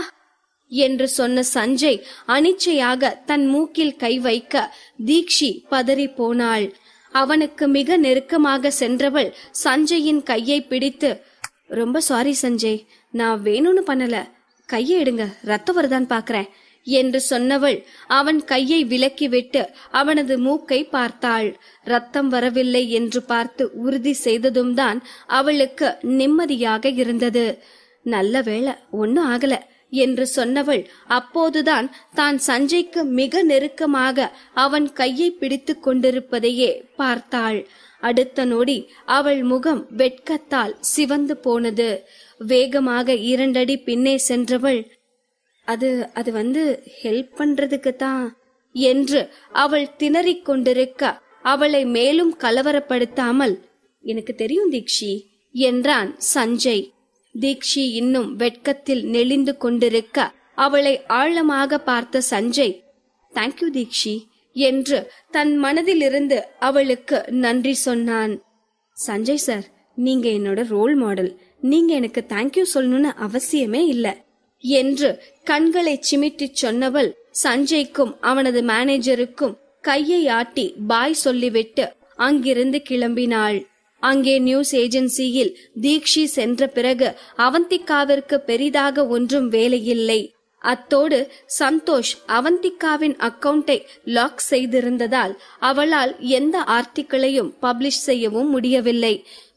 A: என்று சொன்ன சஞ்சய் அனிச்சையாக தன் மூக்கில் கை வைக்க தீக்ஷி பதறி போனாள். அவனுக்கு மிக நெருக்கமாக சென்றவள் சஞ்சயின் கையை பிடித்து, ரொம்ப சாரி சஞ்சய், நான் வேணும்னு பண்ணல, கையை எடுங்க, ரத்தம் வருதான் பாக்குறேன் என்று சொன்னவள் அவன் கையை விலக்கிவிட்டு அவனது மூக்கை பார்த்தாள். ரத்தம் வரவில்லை என்று பார்த்து உறுதி செய்ததும் தான் அவளுக்கு நிம்மதியாக இருந்தது. நல்ல வேளை ஒன்னும் ஆகல என்று சொன்னவள் அப்போதுதான் தான் சஞ்சய்க்கு மிக நெருக்கமாக அவன் கையை பிடித்து கொண்டிருப்பதையே பார்த்தாள். அடுத்த நொடி அவள் முகம் வெட்கத்தால் சிவந்து போனது. வேகமாக 2 அடி பின்னே சென்றவள், அது வந்து ஹெல்ப் பண்றதுக்கு தான் என்று அவள் திணறிக் கொண்டிருக்க அவளை மேலும் கலவரப்படுத்தாமல், எனக்கு தெரியும் தீக்ஷி என்றான் சஞ்சய். தீக்ஷி இன்னும் வெட்கத்தில் நெளிந்து கொண்டிருக்க அவளை ஆழமாக பார்த்த சஞ்சய், தேங்க்யூ தீக்ஷி என்று தன் மனதிலிருந்து அவளுக்கு நன்றி சொன்னான். சஞ்சய் சார், நீங்க என்னோட ரோல் மாடல், நீங்க எனக்கு தேங்க்யூ சொல்லணும்னு அவசியமே இல்ல என்று கண்களை சிமிட்டிச் சொன்னவள் சஞ்சய்க்கும் அவனது மேனேஜருக்கும் கையை ஆட்டி பாய் சொல்லிவிட்டு அங்கிருந்து கிளம்பினாள். அங்கே நியூஸ் ஏஜென்சியில் தீக்ஷி சென்ற பிறகு அவந்திகாவிற்கு பெரிதாக ஒன்றும் வேலையில்லை. அத்தோடு சந்தோஷ் அவந்திகாவின் அக்கவுண்டை லாக் செய்திருந்ததால் அவளால் எந்த ஆர்டிக்கிளையும் பப்ளிஷ் செய்யவும் முடியவில்லை.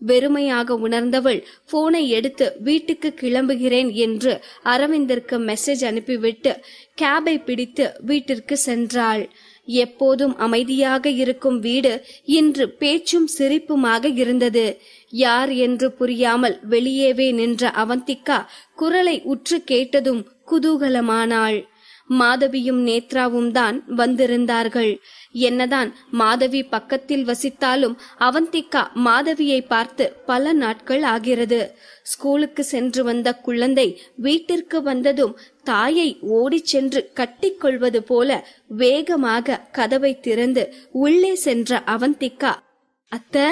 A: வெறுமையாக உணர்ந்தவள் போனை எடுத்து வீட்டுக்கு கிளம்புகிறேன் என்று அரவிந்திற்கு மெசேஜ் அனுப்பிவிட்டு கேபை பிடித்து வீட்டிற்கு சென்றாள். எப்போதும் அமைதியாக இருக்கும் வீடு இன்று பேச்சும் சிரிப்புமாக இருந்தது. யார் என்று புரியாமல் வெளியேவே நின்ற அவந்திகா குரலை உற்று கேட்டதும் குதூகலமானாள். மாதவியும் நேத்ராவும் தான் வந்திருந்தார்கள். என்னதான் மாதவி பக்கத்தில் வசித்தாலும் அவந்திகா மாதவியை பார்த்து பல நாட்கள் ஆகிறது. ஸ்கூலுக்கு சென்று வந்த குழந்தை வீட்டிற்கு வந்ததும் தாயை ஓடிச் சென்று கட்டிக்கொள்வது போல வேகமாக கதவை திறந்து உள்ளே சென்ற அவந்திகா, அத்தை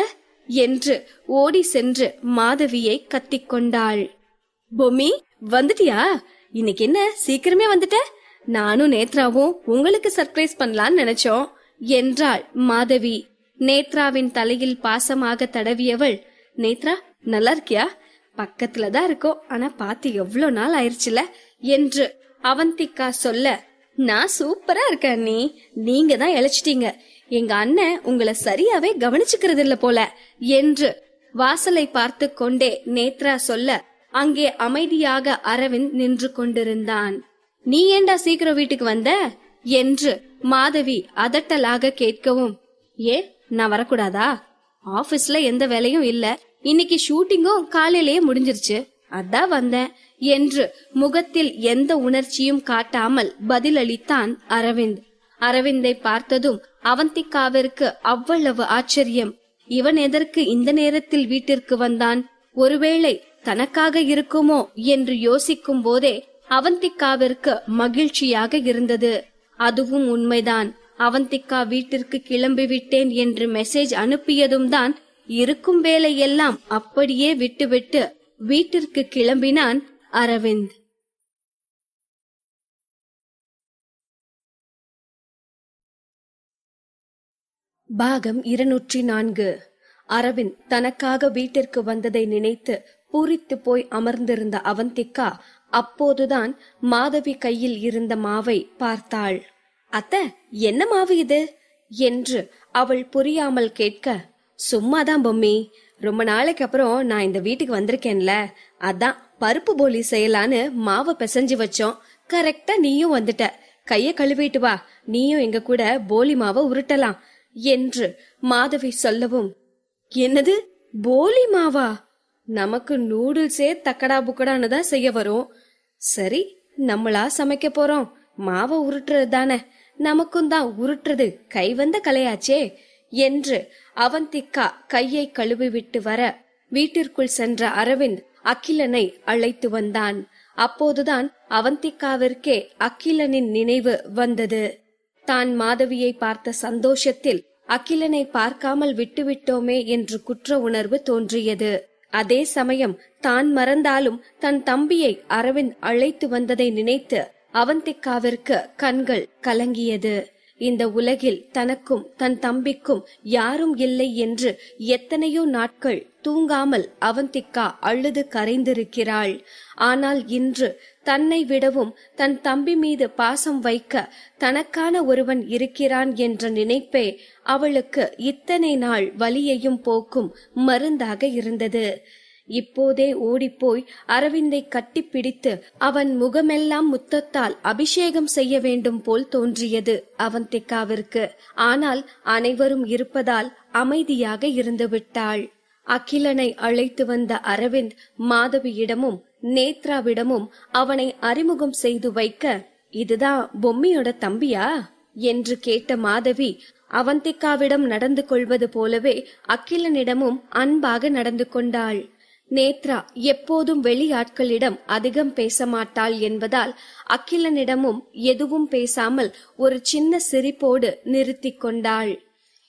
A: என்று ஓடி சென்று மாதவியை கத்திக்கொண்டாள். பொம்மி, வந்துட்டியா? இன்னைக்கு என்ன சீக்கிரமே வந்துட்ட? நானும் நேத்ராவும் உங்களுக்கு சர்ப்ரைஸ் பண்ணலான்னு நினைச்சோம் என்றாள் மாதவி. நேத்ராவின் தலையில் பாசமாக தடவியவள், நேத்ரா நல்லா இருக்கியா? பக்கத்துலதான் இருக்கோம், ஆனா பாத்து எவ்வளவு நாள் ஆயிருச்சுல என்று அவந்திகா சொல்ல, நான் சூப்பரா இருக்கேன் அண்ணி, நீங்க தான் இழைச்சிட்டீங்க, எங்க அண்ணன் உங்களை சரியாவே கவனிச்சுக்கிறது இல்ல போல என்று வாசலை பார்த்து கொண்டே நேத்ரா சொல்ல, அங்கே அமைதியாக அரவிந்த் நின்று கொண்டிருந்தான். நீ ஏண்டா சீக்கிரம் வீட்டுக்கு வந்த என்று மாதவி அதட்டலாக கேட்கவும், ஏ நான் வரக்கூடாதா? ஆபீஸ்ல எந்த வேலையும் இல்ல, இன்னைக்கு ஷூட்டிங்கும் காலையிலேயே முடிஞ்சிருச்சு, அதான் வந்தேன் என்று முகத்தில் எந்த உணர்ச்சியும் காட்டாமல் பதிலளித்தான் அரவிந்த். அரவிந்தை பார்த்ததும் அவந்திகாவிற்கு அவ்வளவு ஆச்சரியம். இவன் எதற்கு இந்த நேரத்தில் வீட்டிற்கு வந்தான்? ஒருவேளை தனக்காக இருக்குமோ என்று யோசிக்கும் போதே அவந்திகாவிற்கு மகிழ்ச்சியாக இருந்தது. அதுவும் உண்மைதான். அவந்திகா வீட்டிற்கு கிளம்பிவிட்டேன் என்று மெசேஜ் அனுப்பியதும் தான் இருக்கும் வேலையெல்லாம் அப்படியே விட்டுவிட்டு வீட்டிற்கு கிளம்பினான் அரவிந்த். பாகம் 204. அரவிந்த் தனக்காக வீட்டிற்கு வந்ததை நினைத்து பூரித்து போய் அமர்ந்திருந்த அவந்திகா அப்போதுதான் மாதவி கையில் இருந்த மாவை பார்த்தாள். அத்தை, என்ன மாவு இது என்று அவள் புரியாமல் கேட்க, சும்மாதான் பொம்மி, ரொம்ப நாளைக்கு அப்புறம் நான் இந்த வீட்டுக்கு வந்திருக்கேன்ல, அதான் பருப்பு போலி செய்யலான்னு மாவை பிசைஞ்சு வச்சோம். கரெக்டா நீயும் வந்துட்ட, கைய கழுவிட்டு வா, நீயும் எங்க கூட போலி மாவை உருட்டலாம் என்று மாதவி சொல்லவும், என்னது போலி மாவா? நமக்கு நூடுல்ஸே தக்கடா புக்கடான்னு தான் செய்ய வரும். சரி, நம்மளா சமைக்க போறோம், மாவை உருட்டுறது தானே, நமக்கும் தான் உருட்டுறது கைவந்த கலையாச்சே என்று அவந்திகா கையை கழுவிவிட்டு வர வீட்டிற்குள் சென்ற அரவிந்த் அகிலனை அழைத்து வந்தான். அப்போதுதான் அவந்திகாவிற்கே அகிலனின் நினைவு வந்தது. தான் மாதவியை பார்த்த சந்தோஷத்தில் அகிலனை பார்க்காமல் விட்டுவிட்டோமே என்று குற்ற உணர்வு தோன்றியது. அதே சமயம் தான் மறந்தாலும் தன் தம்பியை அரவிந்த் அழைத்து வந்ததை நினைத்து அவந்திகாவிற்கு கண்கள் கலங்கியது. இந்த உலகில் தனக்கும் தன் தம்பிக்கும் யாரும் இல்லை என்று எத்தனையோ நாட்கள் தூங்காமல் அவந்திகா அழுது கரைந்திருக்கிறாள். ஆனால் இன்று தன்னை விடவும் தன் தம்பி மீது பாசம் வைக்க தனக்கான ஒருவன் இருக்கிறான் என்ற நினைப்பே அவளுக்கு இத்தனை நாள் வலியையும் போக்கும் மருந்தாக இருந்தது. இப்போதே ஓடிப்போய் அரவிந்தை கட்டிப்பிடித்து அவன் முகமெல்லாம் முத்தத்தால் அபிஷேகம் செய்ய வேண்டும் போல் தோன்றியது அவந்திகாவிற்கு. ஆனால் அனைவரும் இருப்பதால் அமைதியாக இருந்து விட்டாள். அகிலனை அழைத்து வந்த அரவிந்த் மாதவியிடமும் நேத்ராவிடமும் அவனை அறிமுகம் செய்து வைக்க, இதுதான் பொம்மியோட தம்பியா என்று கேட்ட மாதவி அவந்திகாவிடம் நடந்து கொள்வது போலவே அகிலனிடமும் அன்பாக நடந்து கொண்டாள். நேத்ரா எப்போதும் வெளியாட்களிடம் அதிகம் பேச மாட்டாள் என்பதால் அகிலனிடமும் எதுவும் பேசாமல் ஒரு சின்ன சிரிப்போடு நிறுத்தி கொண்டாள்.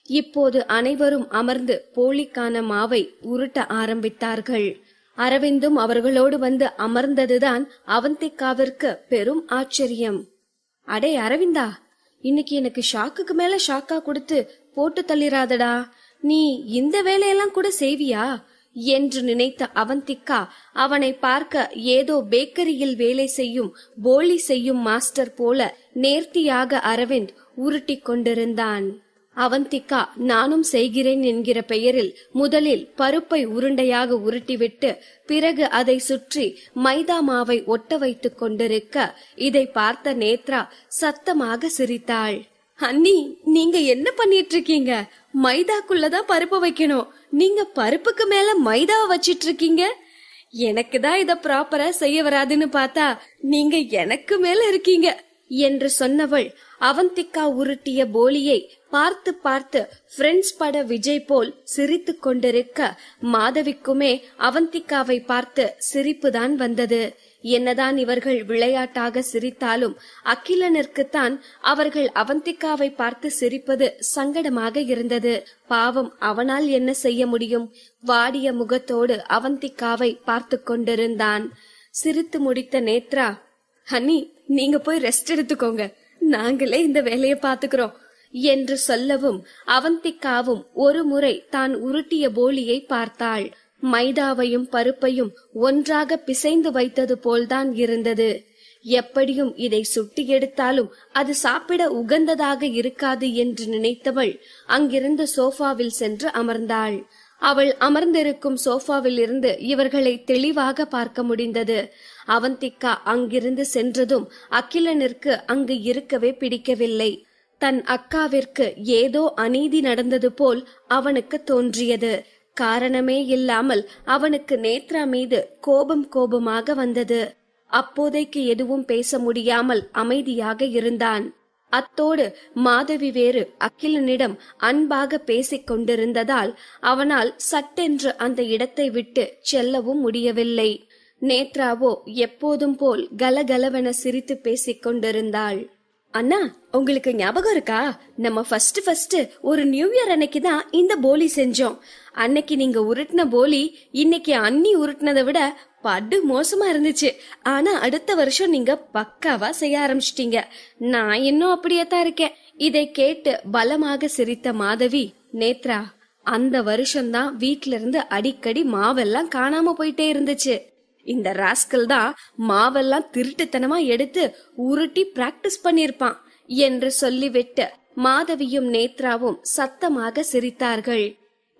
A: இப்போது அனைவரும் அமர்ந்து போலிக்கான மாவை உருட்ட ஆரம்பித்தார்கள். அரவிந்தும் அவர்களோடு வந்து அமர்ந்ததுதான் அவந்திகாவிற்கு பெரும் ஆச்சரியம். அடே அரவிந்தா, இன்னைக்கு எனக்கு ஷாக்குக்கு மேல ஷாக்கா கொடுத்து போட்டு தள்ளிராதடா, நீ இந்த வேலையெல்லாம் கூட செய்வியா என்று நினைத்த அவந்திகா அவனை பார்க்க ஏதோ பேக்கரியில் வேலை செய்யும் போலி செய்யும் மாஸ்டர் போல நேர்த்தியாக அரவிந்த் உருட்டி கொண்டிருந்தான். அவந்திகா நானும் செய்கிறேன் என்கிற பெயரில் முதலில் பருப்பை உருண்டையாக உருட்டிவிட்டு பிறகு அதை சுற்றி மைதா மாவை ஒட்ட வைத்துக் கொண்டிருக்க இதை பார்த்த நேத்ரா சத்தமாக சிரித்தாள். அண்ணி, நீங்க என்ன பண்ணிட்டு இருக்கீங்க? மைதாக்குள்ளதான் பருப்பு வைக்கணும், நீங்க பருப்புக்கு மேல மைதாவை வச்சிட்டு இருக்கீங்க. எனக்கு தான் இத ப்ராப்பரா செய்ய வராதுன்னு பார்த்தா நீங்க எனக்கு மேல இருக்கீங்க என்று சொன்னவள் அவந்திகா உருட்டிய போலியை பார்த்து பார்த்து ஃப்ரெண்ட்ஸ் பட விஜய் போல் சிரித்து கொண்டிருக்க மாதவிக்குமே அவந்திகாவை பார்த்து சிரிப்புதான் வந்தது. என்னதான் இவர்கள் விளையாட்டாக சிரித்தாலும் அகிலனிற்குத்தான் அவர்கள் அவந்திகாவை பார்த்து சிரிப்பது சங்கடமாக இருந்தது. பாவம், அவனால் என்ன செய்ய முடியும்? வாடிய முகத்தோடு அவந்திகாவை பார்த்து கொண்டிருந்தான். சிரித்து முடித்த நேத்ரா, ஹனி, நீங்க போய் ரெஸ்ட் எடுத்துக்கோங்க, நாங்களே இந்த வேலையை பாத்துக்கிறோம் என்று சொல்லவும் அவந்திகாவும் ஒரு முறை தான் உருட்டிய போலியை பார்த்தாள். மைதாவையும் பருப்பையும் ஒன்றாக பிசைந்து வைத்தது போல்தான் இருந்தது. எப்படியும் இதை சுட்டி எடுத்தாலும் அது சாப்பிட உகந்ததாக இருக்காது என்று நினைத்தவள் அங்கிருந்த சோஃபாவில் சென்று அமர்ந்தாள். அவள் அமர்ந்திருக்கும் சோஃபாவில் இருந்து இவர்களை தெளிவாக பார்க்க முடிந்தது. அவந்திகா அங்கிருந்து சென்றதும் அகிலனிற்கு அங்கு இருக்கவே பிடிக்கவில்லை. தன் அக்காவிற்கு ஏதோ அநீதி நடந்தது போல் அவனுக்கு தோன்றியது. காரணமே இல்லாமல் அவனுக்கு நேத்ரா மீது கோபமாக வந்தது. அப்போதைக்கு எதுவும் பேச முடியாமல் அமைதியாக இருந்தான். அத்தோடு மாதவி வேறு அகிலனிடம் அன்பாக பேசிக் கொண்டிருந்ததால் அவனால் சட்டென்று அந்த இடத்தை விட்டு செல்லவும் முடியவில்லை. நேத்ராவோ எப்போதும் போல் கலகலவென சிரித்து பேசிக் கொண்டிருந்தாள். அண்ணா, உங்களுக்கு ஞாபகம் இருக்கா? நம்ம ஃபர்ஸ்ட் ஒரு நியூ இயர் அன்னைக்குதான் இந்த போலி செஞ்சோம். அன்னைக்கு நீங்க உருட்டின போலி இன்னைக்கு அண்ணி உருட்டினதை விட படு மோசமா இருந்துச்சு. ஆனா அடுத்த வருஷம் நீங்க பக்காவா செய்ய ஆரம்பிச்சிட்டீங்க. நான் இன்னும் அப்படியே தான் இருக்கேன். இதை கேட்டு பலமாக சிரித்த மாதவி, நேத்ரா, அந்த வருஷம்தான் வீட்ல இருந்து அடிக்கடி மாவெல்லாம் காணாம போயிட்டே இருந்துச்சு. இந்த ராஸ்கல் தான் மாவெல்லாம் திருட்டுத்தனமா எடுத்து உருட்டி பிராக்டிஸ் பண்ணிருப்பான் என்று சொல்லிவிட்டு மாதவியும் நேத்ராவும் சத்தமாக சிரித்தார்கள்.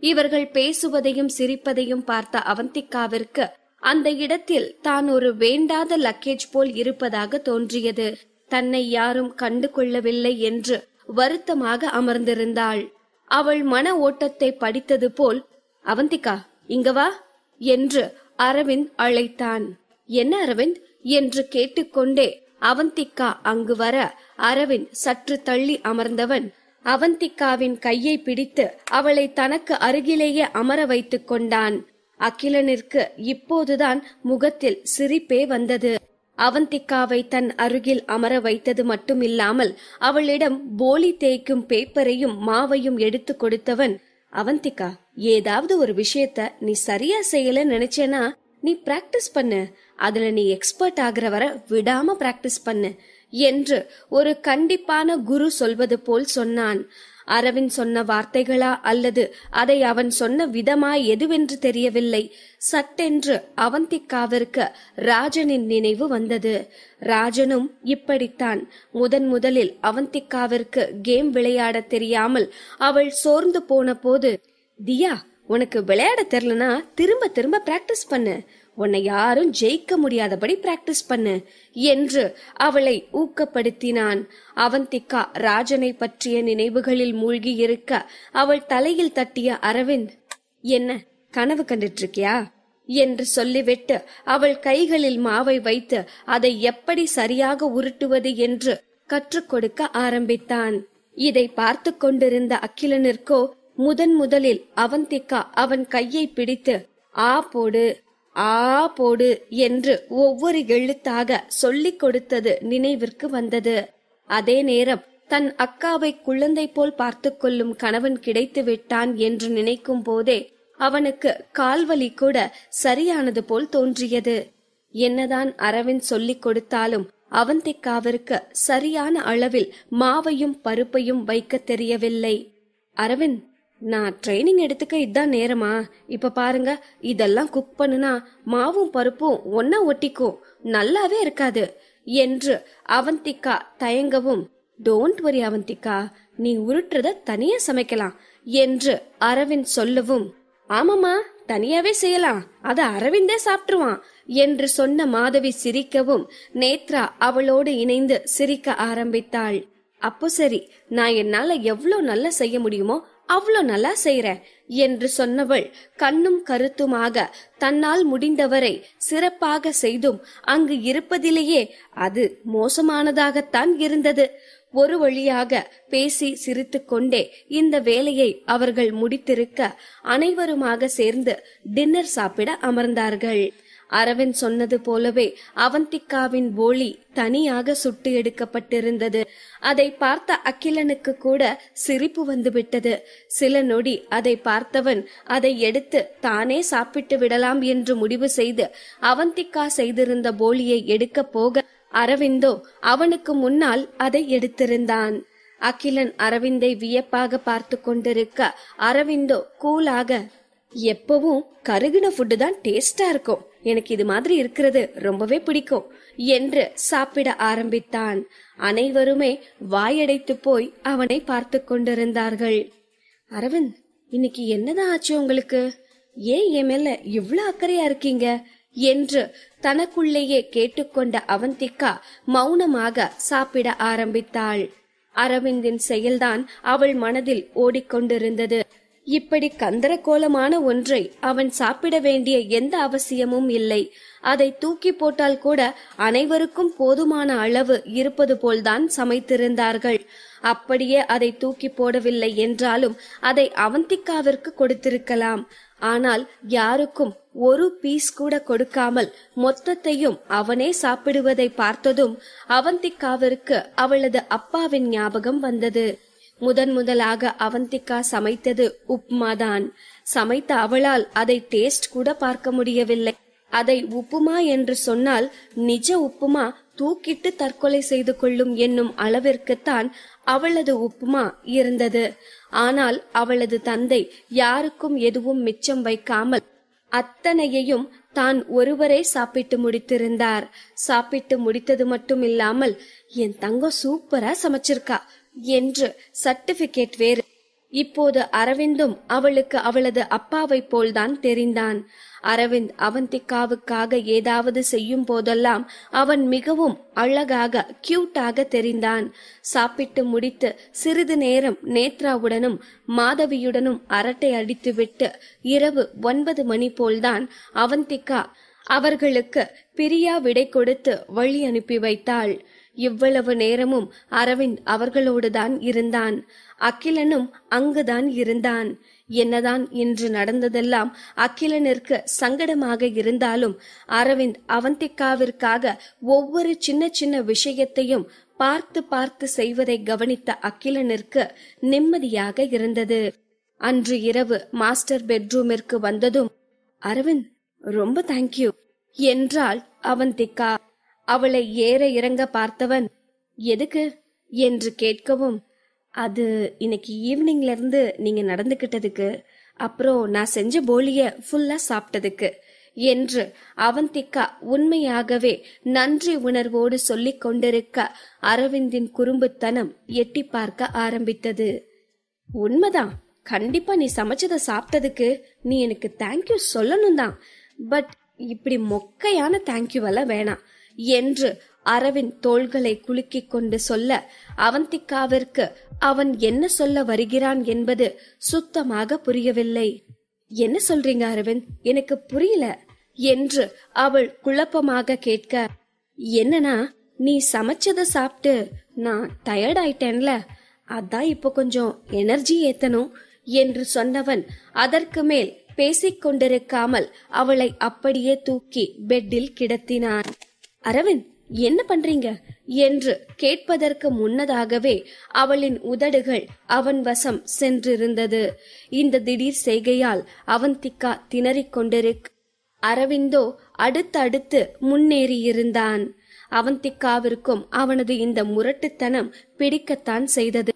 A: இவர்கள் பேசுவதையும் சிரிப்பதையும் பார்த்த அவந்திகாவிற்கு அந்த இடத்தில் தான் ஒரு வேண்டாத லக்கேஜ் போல் இருப்பதாக தோன்றியது. தன்னை யாரும் கண்டு கொள்ளவில்லை என்று வருத்தமாக அமர்ந்திருந்தாள். அவள் மன ஓட்டத்தை படித்தது போல், அவந்திகா, இங்க வா என்று அரவிந்த் அழைத்தான். என்ன அரவிந்த் என்று கேட்டுக்கொண்டே அவந்திகா அங்கு வர அரவிந்த் சற்று தள்ளி அமர்ந்தவன், அவந்திகாவின் கையை பிடித்து அவளை தனக்கு அருகிலேயே அமர வைத்துக் கொண்டான். அகிலனிற்கு இப்போதுதான் முகத்தில் சிரிப்பே வந்தது. அவந்திகாவை தன் அருகில் அமர வைத்தது மட்டுமில்லாமல் அவளிடம் போலி தேய்க்கும் பேப்பரையும் மாவையும் எடுத்து கொடுத்தவன், அவந்திகா, ஏதாவது ஒரு விஷயத்த நீ சரியா செய்யல நினைச்சேனா நீ பிராக்டிஸ் பண்ணு, அதுல நீ எக்ஸ்பர்ட் ஆகிற வர விடாம பிராக்டிஸ் பண்ணு என்று ஒரு கண்டிப்பான குரு சொல்வது போல் சொன்னான். அரவிந்த் சொன்ன வார்த்தைகளா அல்லது அதை அவன் சொன்ன விதமா எதுவென்று தெரியவில்லை. சட்டென்று அவந்திகாவிற்கு ராஜனின் நினைவு வந்தது. ராஜனும் இப்படித்தான். முதலில் அவந்திகாவிற்கு கேம் விளையாட தெரியாமல் அவள் சோர்ந்து போன போது, தியா, உனக்கு விளையாட தெரியலனா திரும்ப திரும்ப பிராக்டிஸ் பண்ணு, உன்னை யாரும் ஜெயிக்க முடியாதபடி பிராக்டிஸ் பண்ணு என்று அவளை ஊக்கப்படுத்தினான். அவந்திகா ராஜனை பற்றிய நினைவுகளில் மூழ்கி இருக்க அவள் தலையில் தட்டிய அரவிந்த், என்ன கனவு கண்டுட்டு இருக்கியா என்று சொல்லிவிட்டு அவள் கைகளில் மாவை வைத்து அதை எப்படி சரியாக உருட்டுவது என்று கற்றுக் கொடுக்க ஆரம்பித்தான். இதை பார்த்து கொண்டிருந்த அகிலனிற்கோ முதலில் அவந்திகா அவன் கையை பிடித்து ஆ போடு ஆ போடு என்று ஒவ்வொரு எழுத்தாக சொல்லிக் கொடுத்தது நினைவிற்கு வந்தது. அதே நேரம் தன் அக்காவை குழந்தை போல் பார்த்து கொள்ளும் கணவன் கிடைத்து விட்டான் என்று நினைக்கும் போதே அவனுக்கு கால்வலி கூட சரியானது போல் தோன்றியது. என்னதான் அரவிந்த் சொல்லிக் கொடுத்தாலும் அவந்திகாவிற்கு சரியான அளவில் மாவையும் பருப்பையும் வைக்க தெரியவில்லை. அரவிந்த், நான் ட்ரைனிங் எடுத்துக்க இதான் நேரமா? இப்ப பாருங்க, இதெல்லாம் குக் பண்ணுனா மாவும் பருப்பும் ஒன்னா ஒட்டிக்கும், நல்லாவே இருக்காது என்று அவந்திகா தயங்கவும், டோன்ட் வரி அவந்திகா, நீ உருட்டுறத தனியா சமைக்கலாம் என்று அரவிந்த் சொல்லவும், ஆமாமா தனியாவே செய்யலாம், அத அரவிந்தே சாப்பிட்டுருவான் என்று சொன்ன மாதவி சிரிக்கவும் நேத்ரா அவளோடு இணைந்து சிரிக்க ஆரம்பித்தாள். அப்போ சரி, நான் என்னால எவ்வளவு நல்லா செய்ய முடியுமோ அவ்வளோ நல்லா செய்யறேன் என்று சொன்னவள் கண்ணும் கருத்துமாக தன்னால் முடிந்தவரை சிறப்பாக செய்தும் அங்கு இருப்பதிலேயே அது மோசமானதாகத்தான் இருந்தது. ஒரு வழியாக பேசி சிரித்து கொண்டே இந்த வேலையை அவர்கள் முடித்திருக்க அனைவருமாக சேர்ந்து டின்னர் சாப்பிட அமர்ந்தார்கள். அரவிந்த் சொன்னது போலவே அவந்திகாவின் போலி தனியாக சுட்டு எடுக்கப்பட்டிருந்தது. அதை பார்த்த அகிலனுக்கு கூட சிரிப்பு வந்துவிட்டது. சில நொடி அதை பார்த்தவன் அதை எடுத்து தானே சாப்பிட்டு விடலாம் என்று முடிவு செய்து அவந்திகா செய்திருந்த போலியை எடுக்க போக அரவிந்தோ அவனுக்கு முன்னால் அதை எடுத்திருந்தான். அகிலன் அரவிந்தை வியப்பாக பார்த்து கொண்டிருக்க அரவிந்தோ கூலாக, எப்பவும் கருகின ஃபுட்டு தான் டேஸ்டா இருக்கும், எனக்கு இது மாதிரி இருக்கிறது ரொம்பவே பிடிக்கும் என்று சாப்பிட ஆரம்பித்தான். அனைவருமே வாயடைத்து போய் அவனை பார்த்து கொண்டிருந்தார்கள். அரவிந்த், இன்னைக்கு என்னதான் ஆச்சு உங்களுக்கு? ஏன் என் மேல இவ்வளவு அக்கறையா இருக்கீங்க என்று தனக்குள்ளேயே கேட்டுக்கொண்ட அவந்திகா மௌனமாக சாப்பிட ஆரம்பித்தாள். அரவிந்தின் செயல்தான் அவள் மனதில் ஓடிக்கொண்டிருந்தது. இப்படி கந்தரகோலமான ஒன்றை அவன் சாப்பிட வேண்டிய எந்த அவசியமும் இல்லை. அதை தூக்கி போட்டால் கூட அனைவருக்கும் போதுமான அளவு இருப்பது போல்தான் சமைத்திருந்தார்கள். அப்படியே அதை தூக்கி போடவில்லை என்றாலும் அதை அவந்திகாவிற்கு கொடுத்திருக்கலாம். ஆனால் யாருக்கும் ஒரு பீஸ் கூட கொடுக்காமல் மொத்தத்தையும் அவனே சாப்பிடுவதை பார்த்ததும் அவந்திகாவிற்கு அவளது அப்பாவின் ஞாபகம் வந்தது. முதலாக அவந்திகா சமைத்தது உப்புமாதான். சமைத்த அவளால் அதை டேஸ்ட் கூட பார்க்க முடியவில்லை. அதை உப்புமா என்று சொன்னால் நிஜ உப்புமா தூக்கிட்டு தற்கொலை செய்து கொள்ளும் என்னும் அளவிற்குத்தான் அவளது உப்புமா இருந்தது. ஆனால் அவளது தந்தை யாருக்கும் எதுவும் மிச்சம் வைக்காமல் அத்தனையையும் தான் ஒருவரே சாப்பிட்டு முடித்திருந்தார். சாப்பிட்டு முடித்தது மட்டும் இல்லாமல், என் தங்கம் சூப்பரா சமைச்சிருக்கா என்று சர்டிபிகேட் வேறு. இப்போது அரவிந்தும் அவளுக்கு அவளது அப்பாவை போல்தான் தெரிந்தான். அரவிந்த் அவந்திகாவுக்காக ஏதாவது செய்யும் போதெல்லாம் அவன் மிகவும் அழகாக கியூட்டாக தெரிந்தான். சாப்பிட்டு முடித்து சிறிது நேரம் நேத்ராவுடனும் மாதவியுடனும் அரட்டை அடித்துவிட்டு இரவு 9 மணி போல்தான் அவந்திகா அவர்களுக்கு பிரியா விடை கொடுத்து வழி அனுப்பி வைத்தாள். இவ்வளவு நேரமும் அரவிந்த் அவர்களோடுதான் இருந்தான். அகிலனும் அங்குதான் இருந்தான். என்னதான் இன்று நடந்ததெல்லாம் அகிலனிற்கு சங்கடமாக இருந்தாலும் அரவிந்த் அவந்திகாவிற்காக ஒவ்வொரு சின்ன சின்ன விஷயத்தையும் பார்த்து பார்த்து செய்வதை கவனித்த அகிலனிற்கு நிம்மதியாக இருந்தது. அன்று இரவு மாஸ்டர் பெட்ரூமிற்கு வந்ததும், அரவிந்த் ரொம்ப தேங்க்யூ என்றாள் அவந்திகா. அவளை ஏற இறங்க பார்த்தவன், எதுக்கு என்று கேட்கவும், அது இன்னைக்கு ஈவினிங்ல இருந்து நீங்க நடந்துகிட்டதுக்கு, அப்புறம் நான் செஞ்ச போலிய ஃபுல்லா சாப்பிட்டதுக்கு என்று அவந்திகா உண்மையாகவே நன்றி உணர்வோடு சொல்லிக் கொண்டிருக்க அரவிந்தின் குறும்புத்தனம் எட்டி பார்க்க ஆரம்பித்தது. உண்மைதான், கண்டிப்பா நீ சமைச்சத சாப்பிட்டதுக்கு நீ எனக்கு தேங்க்யூ சொல்லணும் தான். பட் இப்படி மொக்கையான தேங்க்யூவெல்லாம் வேணாம் என்று அரவிந்த் தோள்களை குலுக்கிக் கொண்டு சொல்ல, அவந்திகாவிற்கு அவன் என்ன சொல்ல வருகிறான் என்பது சுத்தமாக புரியவில்லை. என்ன சொல்றீங்க அரவிந்த், எனக்கு புரியல என்று அவள் குழப்பமாக கேட்க, என்னன்னா நீ சமைச்சத சாப்பிட்டு நான் டயர்ட் ஆயிட்டேன்ல, அதான் இப்போ கொஞ்சம் எனர்ஜி ஏத்தணும் என்று சொன்னவன் அதற்கு மேல் பேசிக்கொண்டிருக்காமல் அவளை அப்படியே தூக்கி பெட்டில் கிடத்தினான். அரவிந்த் என்ன பண்றீங்க என்று கேட்பதற்கு முன்னதாகவே அவளின் உதடுகள் அவன் வசம் சென்றிருந்தது. இந்த திடீர் செய்கையால் அவந்திகா திணறிக் கொண்டிருக்க அரவிந்தோ அடுத்தடுத்து முன்னேறியிருந்தான். அவந்திகாவிற்கும் அவனது இந்த முரட்டுத்தனம் பிடிக்கத்தான் செய்தது.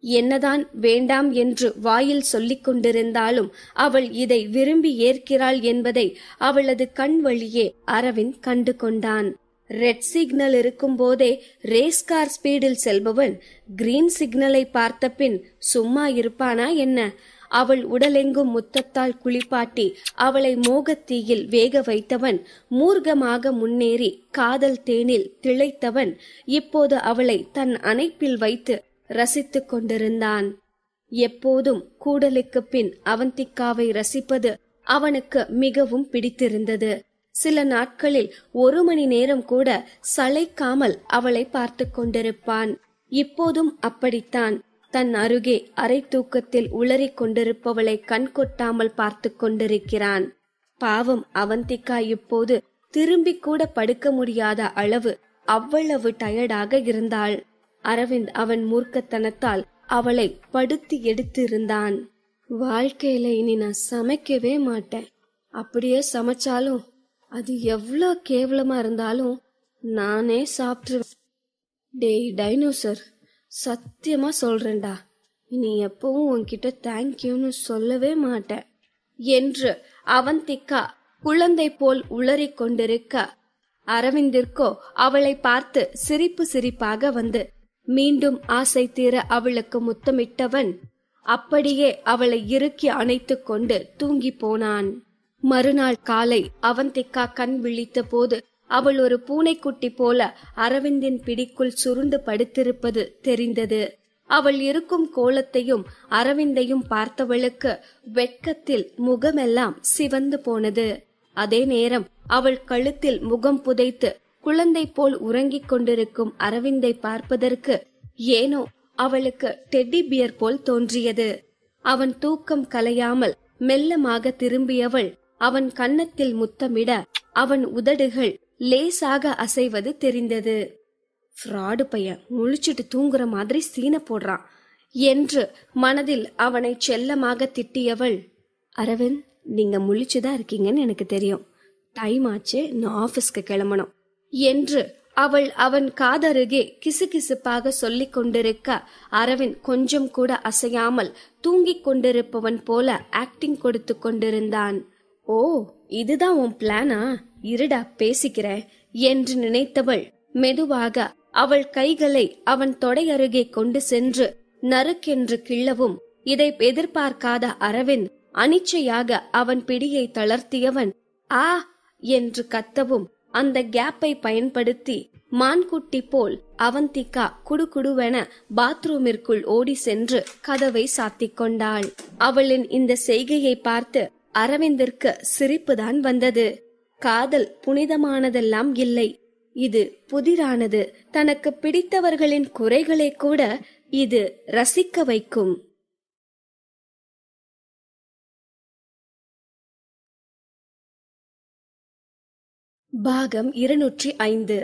A: என்னதான் வேண்டாம் என்று வாயில் சொல்லிக் கொண்டிருந்தாலும் அவள் இதை விரும்பி ஏற்கிறாள் என்பதை அவளது கண் வழியே அரவிந்த் கண்டு கொண்டான். ரெட் சிக்னல் இருக்கும் போதே ரேஸ் கார் ஸ்பீடில் செல்பவன் கிரீன் சிக்னலை பார்த்த பின் சும்மா இருப்பானா என்ன? அவள் உடலெங்கும் முத்தத்தால் குளிப்பாட்டி அவளை மோகத்தீயில் வேக வைத்தவன், மூர்க்கமாக முன்னேறி காதல் தேனில் திளைத்தவன், இப்போது அவளை தன் அணைப்பில் வைத்து ரசித்துக் கொண்டிருந்தான். எப்போதும் கூடலுக்கு பின் அவந்திகாவை ரசிப்பது அவனுக்கு மிகவும் பிடித்திருந்தது. சில நாட்களில் 1 மணி நேரம் கூட சளைக்காமல் அவளை பார்த்து கொண்டிருப்பான். இப்போதும் அப்படித்தான். தன் அருகே அரை தூக்கத்தில் உளறிக் கொண்டிருப்பவளை கண் கொட்டாமல் பார்த்து கொண்டிருக்கிறான். பாவம் அவந்திகா இப்போது திரும்பி கூட படுக்க முடியாத அளவு அவ்வளவு டயர்டாக இருந்தாள். அரவிந்த் அவன் மூர்க்கத்தனத்தால் அவளை படுத்தி எடுத்திருந்தான். வாழ்க்கையில இனி நான் சமைக்கவே மாட்டேன். அப்படியே சமைச்சாலும் அது எவ்வளோ கேவலமா இருந்தாலும் நானே சாப்பிட்டுருவேன். டேய் டைனோசர், சத்தியமா சொல்றேன்டா, இனி எப்பவும் உன்கிட்ட தேங்க்யூன்னு சொல்லவே மாட்டேன் என்று அவந்திகா குழந்தை போல் உளறிக் கொண்டிருக்க, அரவிந்திற்கோ அவளை பார்த்து சிரிப்பு சிரிப்பாக வந்து மீண்டும் ஆசை தீர அவளுக்கு முத்தமிட்டவன் அப்படியே அவளை இறுக்கி அணைத்து கொண்டு தூங்கி போனான். மறுநாள் காலை அவந்திகா கண் விழித்த போது அவள் ஒரு பூனைக்குட்டி போல அரவிந்தின் பிடிக்குள் சுருண்டு படுத்திருப்பது தெரிந்தது. அவள் இருக்கும் கோலத்தையும் அரவிந்தையும் பார்த்தவளுக்கு வெட்கத்தில் முகமெல்லாம் சிவந்து போனது. அதே நேரம் அவள் கழுத்தில் முகம் புதைத்து குழந்தை போல் உறங்கிக் கொண்டிருக்கும் அரவிந்தை பார்ப்பதற்கு ஏனோ அவளுக்கு டெட்டி பியர் போல் தோன்றியது. அவன் தூக்கம் கலையாமல் மெல்லமாக திரும்பியவள் அவன் கன்னத்தில் முத்தமிட அவன் உதடுகள் லேசாக அசைவது தெரிந்தது. ஃப்ராடு பையன் முழிச்சிட்டு தூங்குற மாதிரி சீன போடுறான் என்று மனதில் அவனை செல்லமாக திட்டியவள், அரவிந்த் நீங்க முழிச்சுதான் இருக்கீங்கன்னு எனக்கு தெரியும், டைம் ஆச்சு, நான் ஆபீஸ்க்கு கிளம்பணும் என்று அவள் அவன் காதருகே கிசுகிசுப்பாக சொல்லிக் கொண்டிருக்க அரவிந்த் கொஞ்சம் கூட அசையாமல் தூங்கிக் கொண்டிருப்பவன் போல ஆக்டிங் கொடுத்து கொண்டிருந்தான். ஓ, இதுதான் உன் பிளானா? இருடா பேசிக்கிறேன் என்று நினைத்தவள் மெதுவாக அவள் கைகளை அவன் தொடை அருகே கொண்டு சென்று நறுக்கென்று கிள்ளவும், இதை எதிர்பார்க்காத அரவிந்த் அனிச்சையாக அவன் பிடியை தளர்த்தியவன் ஆ என்று கத்தவும், அந்த கேப்பை பயன்படுத்தி மான்குட்டி போல் அவந்திகா குடுகுடுவென பாத்ரூமிற்குள் ஓடி சென்று கதவை சாத்திக் கொண்டாள். அவளின் இந்த செய்கையை பார்த்து அரவிந்திற்கு சிரிப்புதான் வந்தது. காதல் புனிதமானதெல்லாம் இல்லை, இது புதிரானது. தனக்கு பிடித்தவர்களின் குறைகளை கூட இது ரசிக்க வைக்கும். பாகம் 205.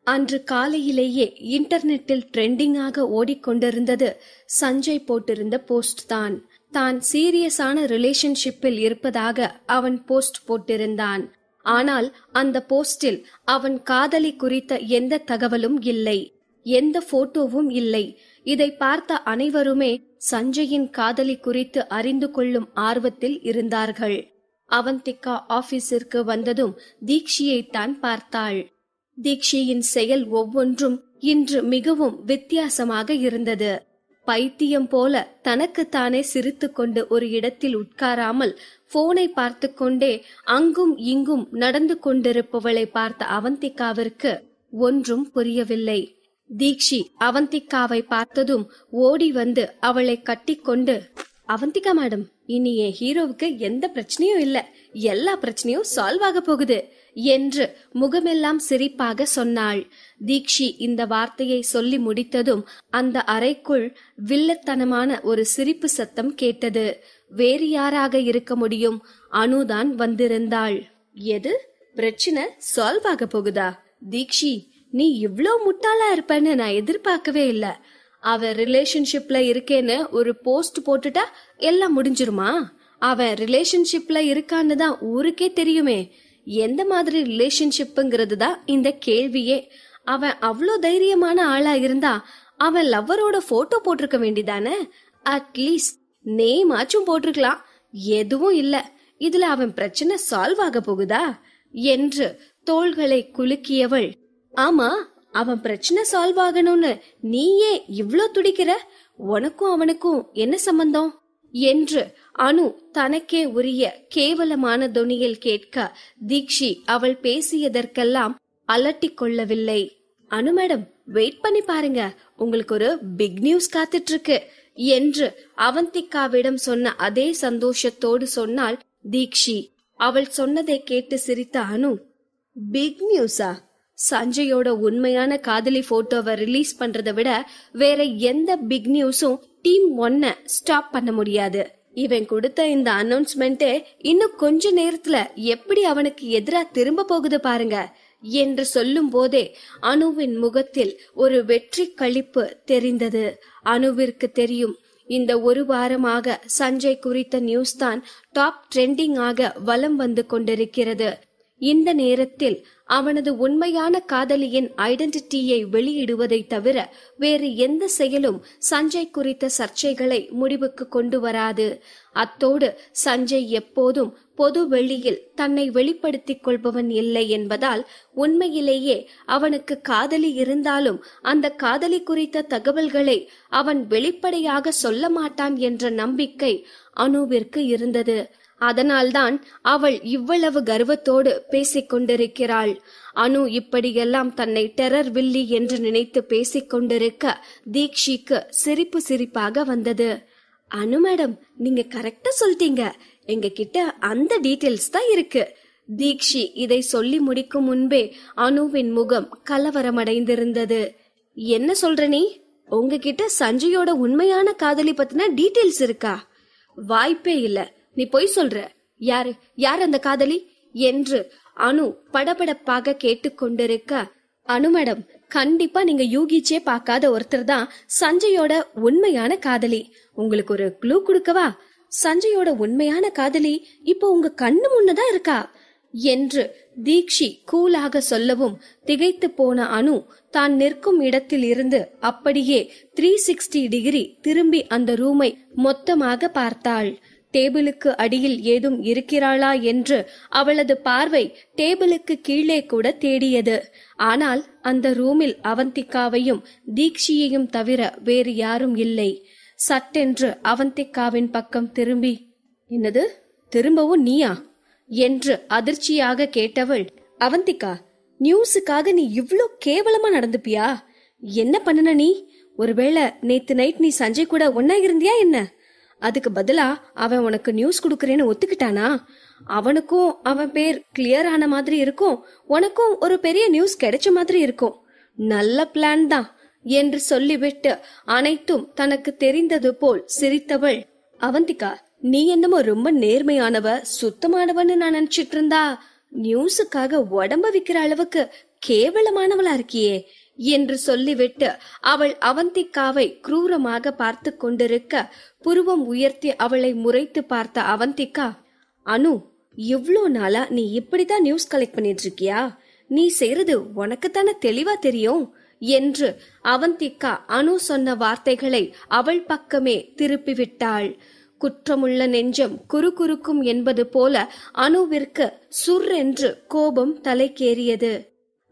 A: அன்று காலையிலேயே இன்டர்நெட்டில் ட்ரெண்டிங்காக ஓடிக்கொண்டிருந்தது சஞ்சய் போட்டிருந்த போஸ்ட் தான். தான் சீரியஸான ரிலேஷன்ஷிப்பில் இருப்பதாக அவன் போஸ்ட் போட்டிருந்தான். ஆனால் அந்த போஸ்டில் அவன் காதலி குறித்த எந்த தகவலும் இல்லை, எந்த போட்டோவும் இல்லை. இதை பார்த்த அனைவருமே சஞ்சயின் காதலி குறித்து அறிந்து கொள்ளும் ஆர்வத்தில் இருந்தார்கள். அவந்திகா ஆபீஸிற்கு வந்ததும் தீக்ஷியைத்தான் பார்த்தாள். தீக்ஷியின் செயல் ஒவ்வொன்றும் இன்று மிகவும் வித்தியாசமாக இருந்தது. பைத்தியம் போல தனக்குத்தானே சிரித்து கொண்டு ஒரு இடத்தில் உட்காராமல் போனை பார்த்து கொண்டே அங்கும் இங்கும் நடந்து கொண்டிருப்பவளை பார்த்த அவந்திகாவிற்கு ஒன்றும் புரியவில்லை. தீக்ஷி அவந்திகாவை பார்த்ததும் ஓடி வந்து அவளை கட்டிக்கொண்டு, அவந்திகா மேடம், இனி என் ஹீரோவுக்கு எந்த பிரச்சனையும் இல்ல, எல்லா பிரச்சனையும் சால்வ் ஆக போகுது என்று முகமெல்லாம் சிரிப்பாக சொன்னாள். தீக்ஷி இந்த வார்த்தையை சொல்லி முடித்ததும் அந்த அறைக்குள் வில்லத்தனமான ஒரு சிரிப்பு சத்தம் கேட்டது. வேறு யாராக இருக்க முடியும்? அனுதான் வந்திருந்தாள். எது பிரச்சனை சால்வ் ஆக போகுதா? தீக்ஷி, நீ இவ்ளோ முட்டாளா இருப்பன்னு நான் எதிர்பார்க்கவே இல்ல. அவன் ரிலேஷன்ஷிப்ல இருக்கேன்னு ஒரு போஸ்ட் போட்டுட்டா எல்லாம் முடிஞ்சிருமா? அவன் ரிலேஷன்ஷிப்ல இருக்கான்னு தான் ஊருக்கே தெரியுமே. எந்த மாதிரி ரிலேஷன்ஷிப்ங்கிறது தான் இந்த கேள்வியே. அவன் அவ்வளோ தைரியமான ஆளா இருந்தா அவன் லவ்வரோட போட்டோ போட்டிருக்க வேண்டிதானே? அட்லீஸ்ட் நேம் ஆச்சும் போட்டிருக்கலாம். எதுவும் இல்ல. இதுல அவன் பிரச்சனை சால்வ் ஆக போகுதா என்று தோள்களை குலுக்கியவள், ஆமா, அவன் பிரச்சனை சால்வ் ஆகணும்னு நீயே இவ்ளோ துடிக்கிற? உனக்கும் அவனுக்கும் என்ன சம்பந்தம் என்று அனு தனக்கே உரிய கேவலமான தொனியில் கேட்க, தீக்ஷி அவள் பேசியதற்கெல்லாம் அலட்டிக் கொள்ளவில்லை. அனு மேடம், வெயிட் பண்ணி பாருங்க, உங்களுக்கு ஒரு பிக் நியூஸ் காத்துட்டு இருக்கு என்று அவந்திகாவிடம் சொன்ன அதே சந்தோஷத்தோடு சொன்னாள் தீக்ஷி. அவள் சொன்னதை கேட்டு சிரித்த அனு, பிக் நியூஸா? சஞ்சயோட உண்மையான காதலி போட்டோவை ரிலீஸ் பண்றதை விட வேற எந்த பிக் நியூஸும் டீம் 1 ஸ்டாப் பண்ண முடியாது. இவன் கொடுத்த இந்த அனௌன்ஸ்மெண்ட்டே இன்னும் கொஞ்ச நேரத்துல எப்படி அவனுக்கு எதிரா திரும்ப போகுது பாருங்க என்று சொல்லும் போதே அனுவின் முகத்தில் ஒரு வெற்றி களிப்பு தெரிந்தது. அனுவிற்கு தெரியும், இந்த ஒரு வாரமாக சஞ்சய் குறித்த நியூஸ் தான் டாப் ட்ரெண்டிங் ஆக வலம் வந்து கொண்டிருக்கிறது. இந்த நேரத்தில் அவனது உண்மையான காதலியின் ஐடென்டிட்டியை வெளியிடுவதை தவிர வேறு எந்த செயலும் சஞ்சய் குறித்த சர்ச்சைகளை முடிவுக்கு கொண்டு வராது. அத்தோடு சஞ்சய் எப்போதும் பொது வெளியில் தன்னை வெளிப்படுத்திக் கொள்பவன் இல்லை என்பதால் உண்மையிலேயே அவனுக்கு காதலி இருந்தாலும் அந்த காதலி குறித்த தகவல்களை அவன் வெளிப்படையாக சொல்ல மாட்டான் என்ற நம்பிக்கை அனுவிற்கு இருந்தது. அதனால்தான் அவள் இவ்வளவு கர்வத்தோடு பேசிக் கொண்டிருக்கிறாள். அனு இப்படியெல்லாம் தன்னை டெரர் வில்லி என்று நினைத்து பேசிக் கொண்டிருக்க தீக்ஷிக்கு சிரிப்பு சிரிப்பாக வந்தது. அனு மேடம், நீங்க கரெக்டா சொல்லிட்டீங்க, எங்க கிட்ட அந்த டீடைல்ஸ் தான் இருக்கு. தீக்ஷி இதை சொல்லி முடிக்கும் முன்பே அனுவின் முகம் கலவரமடைந்திருந்தது. என்ன சொல்ற நீ? உங்ககிட்ட சஞ்சயோட உண்மையான காதலி பத்தின டீடைல்ஸ் இருக்கா? வாய்ப்பே இல்ல, நீ பொய் சொல்ற. யாரு யார் அந்த காதலி என்று அனு படபடப்பாக கேட்டுக்கொண்டிருக்க, அனு மேடம், கண்டிப்பா நீங்க யூகிச்சே பார்க்காத ஒருத்தர் தான் சஞ்சயோட உண்மையான காதலி. உங்களுக்கு ஒரு க்ளூ கொடுக்கவா? சஞ்சயோட உண்மையான காதலி இப்போ உங்க கண்ணு முன்னதான் இருக்கா என்று தீக்ஷி கூலாக சொல்லவும் திகைத்து போன அனு தான் நிற்கும் இடத்தில் இருந்து அப்படியே 360 டிகிரி திரும்பி அந்த ரூமை மொத்தமாக பார்த்தாள். டேபிளுக்கு அடியில் ஏதும் இருக்கிறாளா என்று அவளது பார்வை டேபிளுக்கு கீழே கூட தேடியது. ஆனால் அந்த ரூமில் அவந்திகாவையும் தீக்ஷியையும் தவிர வேறு யாரும் இல்லை. சட்டென்று அவந்திகாவின் பக்கம் திரும்பி, என்னது, திரும்பவும் நீயா என்று அதிர்ச்சியாக கேட்டவள், அவந்திகா, நியூஸுக்காக நீ இவ்ளோ கேவலமா நடந்துப்பியா? என்ன பண்ணுன நீ? ஒருவேளை நேத்து நைட் நீ சஞ்சய் கூட ஒன்னா இருந்தியா என்ன? அதுக்கு பதிலா அவன் உனக்கு நியூஸ் குடுக்கறேன்னு ஒத்துக்கிட்டானா? அவனுக்கும் அவன் பேர் கிளியர் ஆன மாதிரி இருக்கும், உனக்கும் ஒரு பெரிய நியூஸ் கிடைச்ச மாதிரி இருக்கும். நல்ல பிளான் தான் என்று சொல்லிவிட்டு அனைத்தும் தனக்கு தெரிந்தது போல் சிரித்தவள், அவந்திகா, நீ என்னமோ ரொம்ப நேர்மையானவ, சுத்தமானவன்னு நான் நினைச்சிட்டு இருந்தா, நியூஸுக்காக உடம்ப விக்கிற அளவுக்கு கேவலமானவளா இருக்கியே என்று சொல்லிவிட்டு அவள் அவந்திகாவை குரூரமாக பார்த்து கொண்டிருக்க புருவம் உயர்த்தி அவளை முறைத்து பார்த்த அவந்திகா, அனு, இவ்ளோ நாளா நீ இப்படிதான் நியூஸ் கலெக்ட் பண்ணிட்டு இருக்கியா? நீ செய்யறது உனக்குத்தானே தெளிவா தெரியும் என்று அவந்திகா அனு சொன்ன வார்த்தைகளை அவள் பக்கமே திருப்பி விட்டாள். குற்றமுள்ள நெஞ்சம் குறுகுறுக்கும் என்பது போல அனுவிற்கு சுர் என்று கோபம் தலைக்கேறியது.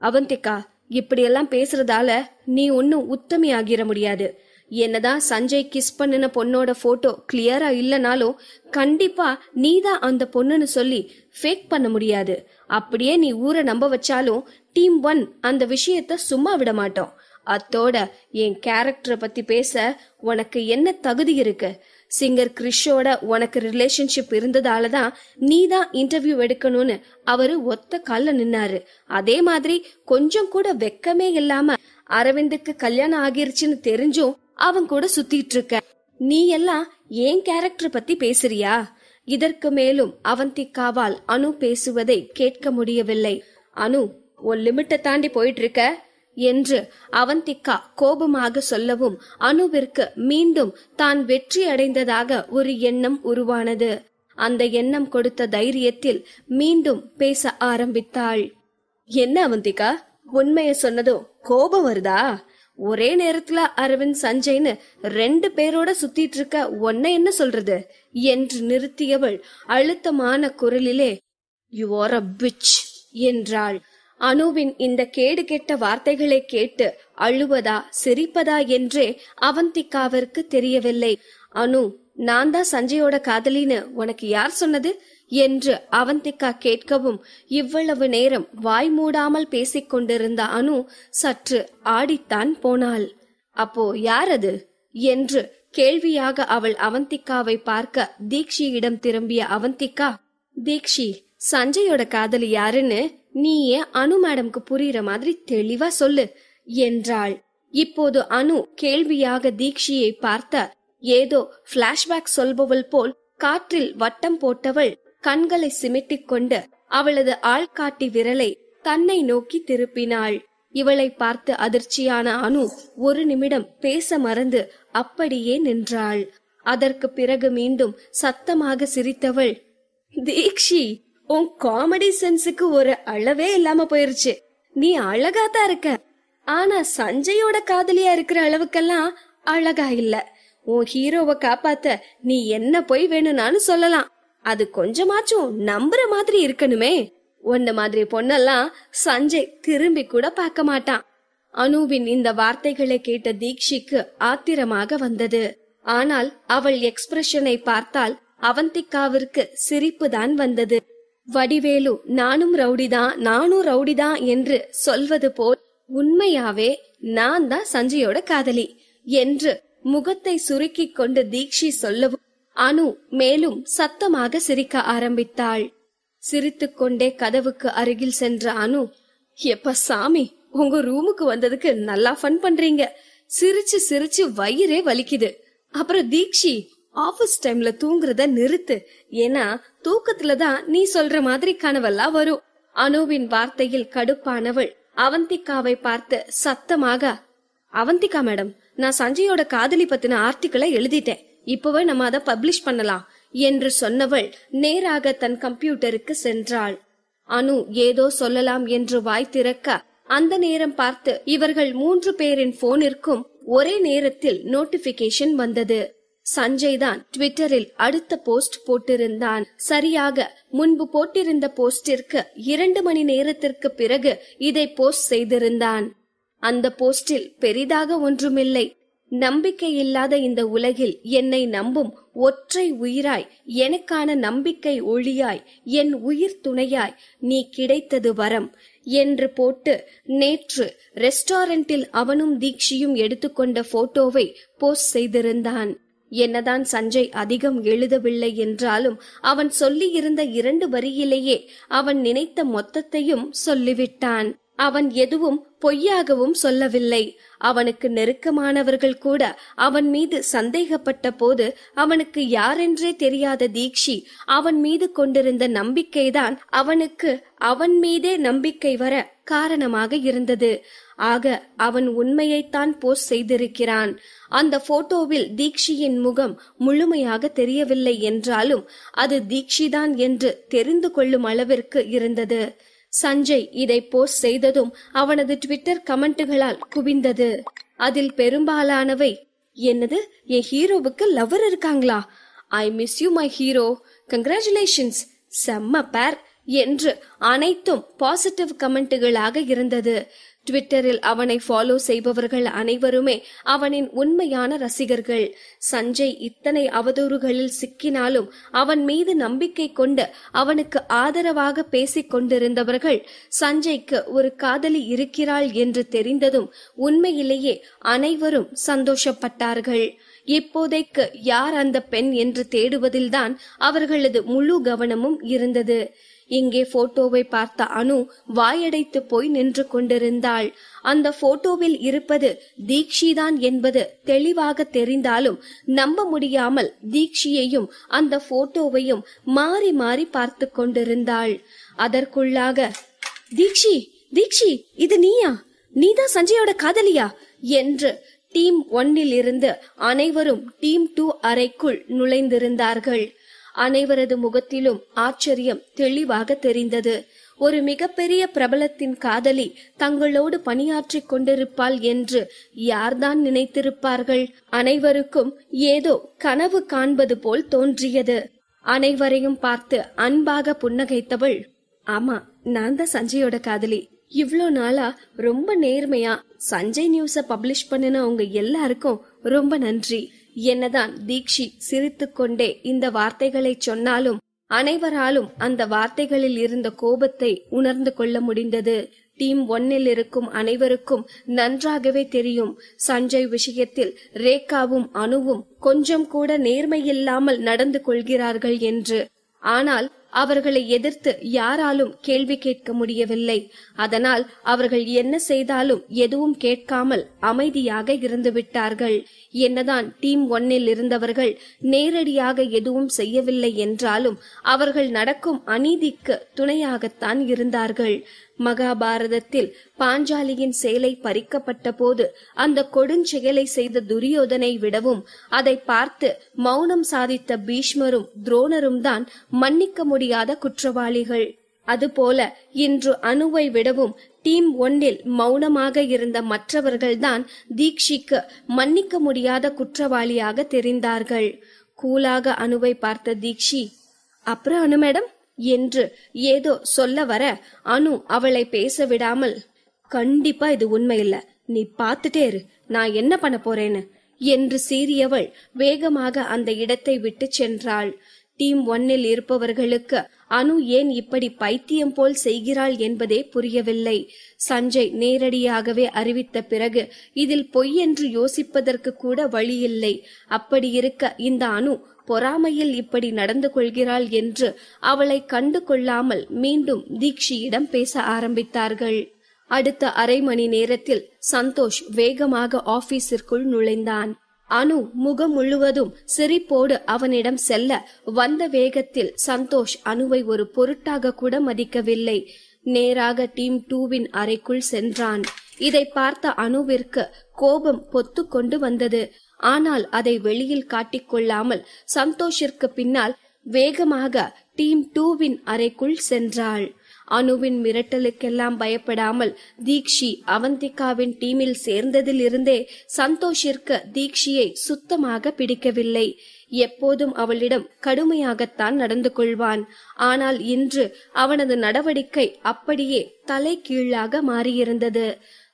A: அவந்திகா, இப்படியெல்லாம் பேசுறதால நீ ஒன்னும் உத்தமி ஆகிர முடியாது. என்னதான் சஞ்சய் கிஸ் பண்ணின பொண்ணோட போட்டோ கிளியரா இல்லனாலும் கண்டிப்பா நீதான் அந்த பொண்ணுன்னு சொல்லி ஃபேக் பண்ண முடியாது. அப்படியே நீ ஊரை நம்ப வச்சாலும் டீம் 1 அந்த விஷயத்த சும்மா விட மாட்டோம். அத்தோட என் கேரக்டரை பத்தி பேச உனக்கு என்ன தகுதி இருக்கு? சிங்கர் கிறிஷோட உனக்கு ரிலேஷன்ஷிப் இருந்ததாலதான் நீதான் இன்டர்வியூ எடுக்கணும்னு அவரு ஒத்த கால்ல நின்னாரு. அதே மாதிரி கொஞ்சம் கூட வெக்கமே இல்லாம அரவிந்துக்கு கல்யாணம் ஆகிருச்சுன்னு தெரிஞ்சும் அவன் கூட சுத்திட்டு இருக்க. நீ எல்லாம் ஏன் கேரக்டர் பத்தி பேசுறியா? இதற்கு மேலும் அவந்திகாவால் அனு பேசுவதை கேட்க முடியவில்லை. அனு, உன் லிமிட்டை தாண்டி போயிட்டு இருக்க என்று அவந்திகா கோபமாக சொல்லவும் அனுவிற்கு மீண்டும் தான் வெற்றி அடைந்ததாக ஒரு எண்ணம் உருவானது. அந்த எண்ணம் கொடுத்த தைரியத்தில் மீண்டும் பேச ஆரம்பித்தாள். என்ன அவந்திகா, உண்மைய சொன்னதும் கோபம் வருதா? ஒரே நேரத்துல அரவிந்த் சஞ்சய்னு 2 பேரோட சுத்திட்டு இருக்க உன்னை என்ன சொல்றது என்று நிறுத்தியவள் அழுத்தமான குரலிலே, யூ ஆர் அ பிட்ச் என்றாள். அனுவின் இந்த கேடு கெட்ட வார்த்தைகளை கேட்டு அழுவதா சிரிப்பதா என்றே அவந்திகாவிற்கு தெரியவில்லை. அனு, நான் தான் சஞ்சயோட காதலின்னு உனக்கு யார் சொன்னது என்று அவந்திகா கேட்கவும் இவ்வளவு நேரம் வாய் மூடாமல் பேசிக் கொண்டிருந்த அனு சற்று ஆடித்தான் போனாள். அப்போ யார் அது என்று கேள்வியாக அவள் அவந்திகாவை பார்க்க தீக்ஷியிடம் திரும்பிய அவந்திகா, தீக்ஷி, சஞ்சயோட காதலி யாருன்னு நீயே அனு மேடம்க்கு புரியுற மாதிரி தெளிவா சொல்லு என்றாள். இப்போது அனு கேள்வியாக தீக்ஷியை பார்த்த ஏதோ பிளாஷ்பேக் சொல்பவள் போல் காற்றில் வட்டம் போட்டவள் கண்களை சிமிட்டிக் கொண்டு அவளது ஆள்காட்டி விரலை தன்னை நோக்கி திருப்பினாள். இவளை பார்த்து அதிர்ச்சியான அனு ஒரு நிமிடம் பேச மறந்து அப்படியே நின்றாள். அதற்கு பிறகு மீண்டும் சத்தமாக சிரித்தவள், தீக்ஷி, உன் காமெடி சென்ஸுக்கு ஒரு அளவே இல்லாம போயிருச்சு. நீ அழகாதான் இருக்க, ஆனா சஞ்சயோட காதலியா இருக்கிற அளவுக்கெல்லாம் அழகா இல்ல. உன் ஹீரோவை காப்பாத்த நீ என்ன போய் வேணும்னாலும் சொல்லலாம், அது கொஞ்சமாச்சும் நம்புற மாதிரி இருக்கணுமே. உன்ன மாதிரி பொண்ணெல்லாம் சஞ்சய் திரும்பி கூட பார்க்க மாட்டான். அனுவின் இந்த வார்த்தைகளை கேட்ட தீக்ஷிக்கு ஆத்திரமாக வந்தது. ஆனால் அவள் எக்ஸ்பிரஷனை பார்த்தால் அவந்திகாவிற்கு சிரிப்பு தான் வந்தது. வடிவேலு நானும் ரவுடிதான் என்று சொல்வது போல் உண்மையாவே நான் தான் சஞ்சயோட காதலி என்று முகத்தை சுருக்கிக் கொண்டு தீக்ஷி சொல்லவும் அனு மேலும் சத்தமாக சிரிக்க ஆரம்பித்தாள். சிரித்துக்கொண்டே கதவுக்கு அருகில் சென்ற அனு, எப்ப சாமி, உங்க ரூமுக்கு வந்ததுக்கு நல்லா ஃபன் பண்றீங்க. சிரிச்சு சிரிச்சு வயிறே வலிக்குது. அப்புறம் தீக்ஷி, ஆபீஸ் டைம்ல தூங்குறத நிறுத்து. ஏன்னா தூக்கத்துலதான் நீ சொல்ற மாதிரி கனவெல்லாம் வரும். அனுவின் வார்த்தையில் கடுப்பானவள் அவந்திகாவை பார்த்து சத்தமாக, அவந்திகா மேடம், நான் சஞ்சயோட காதலி பத்தின ஆர்டிக்கிளை எழுதிட்டேன். இப்பவே நம்ம அதை பப்ளிஷ் பண்ணலாம் என்று சொன்னவள் நேராக தன் கம்ப்யூட்டருக்கு சென்றாள். அனு ஏதோ சொல்லலாம் என்று வாய் திறக்க அந்த நேரம் பார்த்து இவர்கள் 3 பேரின் போனிற்கும் ஒரே நேரத்தில் நோட்டிபிகேஷன் வந்தது. சஞ்சய் தான் ட்விட்டரில் அடுத்த போஸ்ட் போட்டிருந்தான். சரியாக முன்பு போட்டிருந்த போஸ்டிற்கு 2 மணி நேரத்திற்கு பிறகு இதை போஸ்ட் செய்திருந்தான். அந்த போஸ்டில் பெரிதாக ஒன்றுமில்லை. நம்பிக்கை இல்லாத இந்த உலகில் என்னை நம்பும் ஒற்றை உயிராய், எனக்கான நம்பிக்கை ஒளியாய், என் உயிர் துணையாய் நீ கிடைத்தது வரம் என்று போட்டு நேற்று ரெஸ்டாரண்டில் அவனும் தீக்ஷியும் எடுத்துக்கொண்ட போட்டோவை போஸ்ட் செய்திருந்தான். என்னதான் சஞ்சய் அதிகம் எழுதவில்லை என்றாலும் அவன் சொல்லியிருந்த 2 வரியிலேயே அவன் நினைத்த மொத்தத்தையும் சொல்லிவிட்டான். அவன் எதுவும் பொய்யாகவும் சொல்லவில்லை. அவனுக்கு நெருக்கமானவர்கள் கூட அவன் மீது சந்தேகப்பட்ட போது அவனுக்கு யாரென்றே தெரியாத தீக்ஷி அவன் மீது கொண்டிருந்த நம்பிக்கைதான் அவனுக்கு அவன் மீதே நம்பிக்கை வர காரணமாக இருந்தது. ஆக அவன் உண்மையைத்தான் போஸ்ட் செய்திருக்கிறான். அந்த போட்டோவில் தீக்ஷியின் முகம் முழுமையாக தெரியவில்லை என்றாலும் அது தீக்ஷிதான் என்று தெரிந்து கொள்ளும் அளவிற்கு இருந்தது. சஞ்சய் இதை போஸ்ட் செய்ததும் அவனது ட்விட்டர் கமெண்ட்டுகளால் குவிந்தது. அதில் பெரும்பாலானவை, என்னது, என் ஹீரோவுக்கு லவர் இருக்காங்களா, I miss you my hero, congratulations, செம்ம பேர் என்று அனைத்தும் பாசிட்டிவ் கமெண்ட்டுகளாக இருந்தது. ட்விட்டரில் அவனை ஃபாலோ செய்பவர்கள் அனைவருமே அவனின் உண்மையான ரசிகர்கள். சஞ்சய் இத்தனை அவதூறுகளில் சிக்கினாலும் அவன் மீது நம்பிக்கை கொண்டு அவனுக்கு ஆதரவாக பேசிக் கொண்டிருந்தவர்கள் சஞ்சய்க்கு ஒரு காதலி இருக்கிறாள் என்று தெரிந்ததும் உண்மையிலேயே அனைவரும் சந்தோஷப்பட்டார்கள். இப்போதைக்கு யார் அந்த பெண் என்று தேடுவதில்தான் அவர்களது முழு கவனமும் இருந்தது. இங்கே போட்டோவை பார்த்த அனு வாயடைத்து போய் நின்று கொண்டிருந்தாள். அந்த போட்டோவில் இருப்பது தீக்ஷிதான் என்பது தெளிவாக தெரிந்தாலும் நம்ப முடியாமல் தீக்ஷியையும் அந்த போட்டோவையும் மாறி மாறி பார்த்து கொண்டிருந்தாள். அதற்குள்ளாக, தீக்ஷி, தீக்ஷி, இது நீயா? நீதான் சஞ்சயோட காதலியா என்று டீம் 1 இருந்து அனைவரும் டீம் 2 அறைக்குள் நுழைந்திருந்தார்கள். அனைவரது முகத்திலும் ஆச்சரியம் தெளிவாக தெரிந்தது. ஒரு மிகப்பெரிய பிரபலத்தின் காதலி தங்களோடு பணியாற்றிக் கொண்டிருப்பாள் என்று யார்தான் நினைத்திருப்பார்கள்? அனைவருக்கும் ஏதோ கனவு காண்பது போல் தோன்றியது. அனைவரையும் பார்த்து அன்பாக புன்னகைத்தவள், ஆமா, நான் தான் சஞ்சயோட காதலி. இவ்ளோ நாளா ரொம்ப நேர்மையா சஞ்சய் நியூஸ பப்ளிஷ் பண்ணின உங்க எல்லாருக்கும் ரொம்ப நன்றி. என்னதான் தீக்ஷி சிரித்துக்கொண்டே இந்த வார்த்தைகளை சொன்னாலும் அனைவராலும் அந்த வார்த்தைகளில் இருந்த கோபத்தை உணர்ந்து கொள்ள முடிந்தது. டீம் 1 இருக்கும் அனைவருக்கும் நன்றாகவே தெரியும் சஞ்சய் விஷயத்தில் ரேகாவும் அனுவும் கொஞ்சம் கூட நேர்மையில்லாமல் நடந்து கொள்கிறார்கள் என்று. ஆனால் அவர்களை எதிர்த்து யாராலும் கேள்வி கேட்க முடியவில்லை. அதனால் அவர்கள் என்ன செய்தாலும் எதுவும் கேட்காமல் அமைதியாக இருந்து விட்டார்கள். என்னதான் டீம் 1 இருந்தவர்கள் நேரடியாக எதுவும் செய்யவில்லை என்றாலும் அவர்கள் நடக்கும் அநீதிக்கு துணையாகத்தான் இருந்தார்கள். மகாபாரதத்தில் பாஞ்சாலியின் சேலை பறிக்கப்பட்ட போது அந்த கொடுஞ்செயலை செய்த துரியோதனை விடவும் அதை பார்த்து மௌனம் சாதித்த பீஷ்மரும் துரோணரும் தான் மன்னிக்க முடியாத குற்றவாளிகள். அதுபோல இன்று அனுவை விடவும் டீம் 1 மௌனமாக இருந்த மற்றவர்கள்தான் தீக்ஷிக்கு மன்னிக்க முடியாத குற்றவாளியாக தெரிந்தார்கள். கூலாக அனுவை பார்த்த தீக்ஷி, அப்புறம் அனு மேடம் என்று ஏதோ சொல்ல வர அனு அவளை பேச விடாமல், கண்டிப்பா இது உண்மை இல்ல, நீ பாத்துட்டே இரு, நான் என்ன பண்ண போறேன்னு என்று சீறியவள் வேகமாக அந்த இடத்தை விட்டு சென்றாள். டீம் 1 இருப்பவர்களுக்கு அனு ஏன் இப்படி பைத்தியம் போல் செய்கிறாள் என்பதே புரியவில்லை. சஞ்சய் நேரடியாகவே அறிவித்த பிறகு இதில் பொய் என்று யோசிப்பதற்கு கூட வழியில்லை. அப்படி இருக்க இந்த அனு பொறாமையில் இப்படி நடந்து கொள்கிறாள் என்று அவளை கண்டு கொள்ளாமல் மீண்டும் தீக்ஷியிடம் பேச ஆரம்பித்தார்கள். அடுத்த அரை மணி நேரத்தில் சந்தோஷ் வேகமாக ஆபீஸிற்குள் நுழைந்தான். அனு முகம் முழுவதும் சிரிப்போடு அவனிடம் செல்ல வந்த வேகத்தில் சந்தோஷ் அனுவை ஒரு பொருட்டாக கூட மதிக்கவில்லை. நேராக டீம் 2 அறைக்குள் சென்றான். இதை பார்த்த அனுவிற்கு கோபம் பொத்து கொண்டு வந்தது. ஆனால் அதை வெளியில் காட்டிக்கொள்ளாமல் சந்தோஷிற்கு பின்னால் வேகமாக டீம் 2 அறைக்குள் சென்றாள். அனுவின் மிரட்டலுக்கெல்லாம் பயப்படாமல் தீக்ஷி அவந்திகாவின் டீமில் சேர்ந்ததில் இருந்தே சந்தோஷிற்கு தீக்ஷியை சுத்தமாக பிடிக்கவில்லை. எப்போதும் அவளிடம் கடுமையாகத்தான் நடந்து கொள்வான். ஆனால் இன்று அவனது நடவடிக்கை அப்படியே தலை கீழாக மாறியிருந்தது.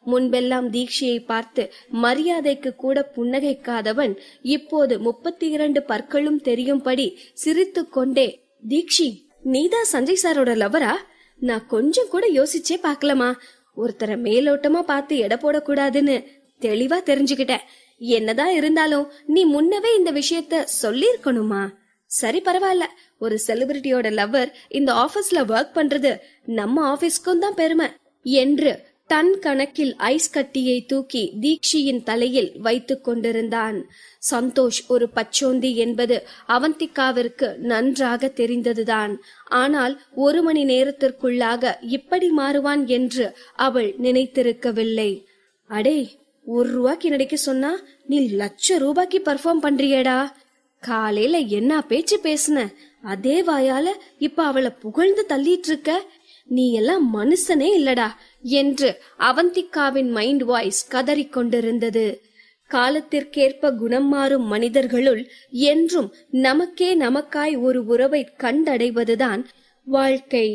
A: முன்பெல்லாம் தீக்ஷியை பார்த்து மரியாதைக்கு கூட புன்னகைக்காதவன் இப்போது 32 பற்களும் தெரியும்படி சிரித்து கொண்டே, தீக்ஷி, நீதான் சஞ்சய் சாரோட லவரா? நான் கொஞ்சம் கூட யோசிச்சே பாக்கலமா. ஒருத்தரை மேலோட்டமா பார்த்து எடை போடக்கூடாதுன்னு தெளிவா தெரிஞ்சுக்கிட்டேன். என்னதான் இருந்தாலும் நீ முன்னவே இந்த விஷயத்த சொல்லிருக்கணுமா? சரி பரவாயில்ல, ஒரு செலிபிரிட்டியோட லவ்வர் இந்த ஆபீஸ்ல ஒர்க் பண்றது நம்ம ஆபீஸ்க்கும் தான் பெருமை என்று தன் கணக்கில் ஐஸ் கட்டியை தூக்கி தீக்ஷியின் தலையில் வைத்துக் கொண்டிருந்தான். சந்தோஷ் ஒரு பச்சோந்தி என்பது அவந்திகாவிற்கு நன்றாக தெரிந்ததுதான். ஆனால் 1 மணி நேரத்திற்குள்ளாக இப்படி மாறுவான் என்று அவள் நினைத்திருக்கவில்லை. அடே, ₹1 நடிக்க சொன்னா நீ ₹1,00,000 பெர்ஃபார்ம் பண்றியேடா. காலையில என்ன பேச்சு பேசுன, அதே வாயால இப்ப அவளை புகழ்ந்து தள்ளிட்டு இருக்க. நீ எல்லாம் மனுஷனே இல்லடா என்று அவந்திகாவின் மைண்ட் வாய்ஸ் கதறிக்கொண்டிருந்தது. காலத்திற்கேற்ப குணம் மாறும் மனிதர்களுள் என்றும் நமக்கே நமக்காய் ஒரு உறவை கண்டடைவதுதான் வாழ்க்கை.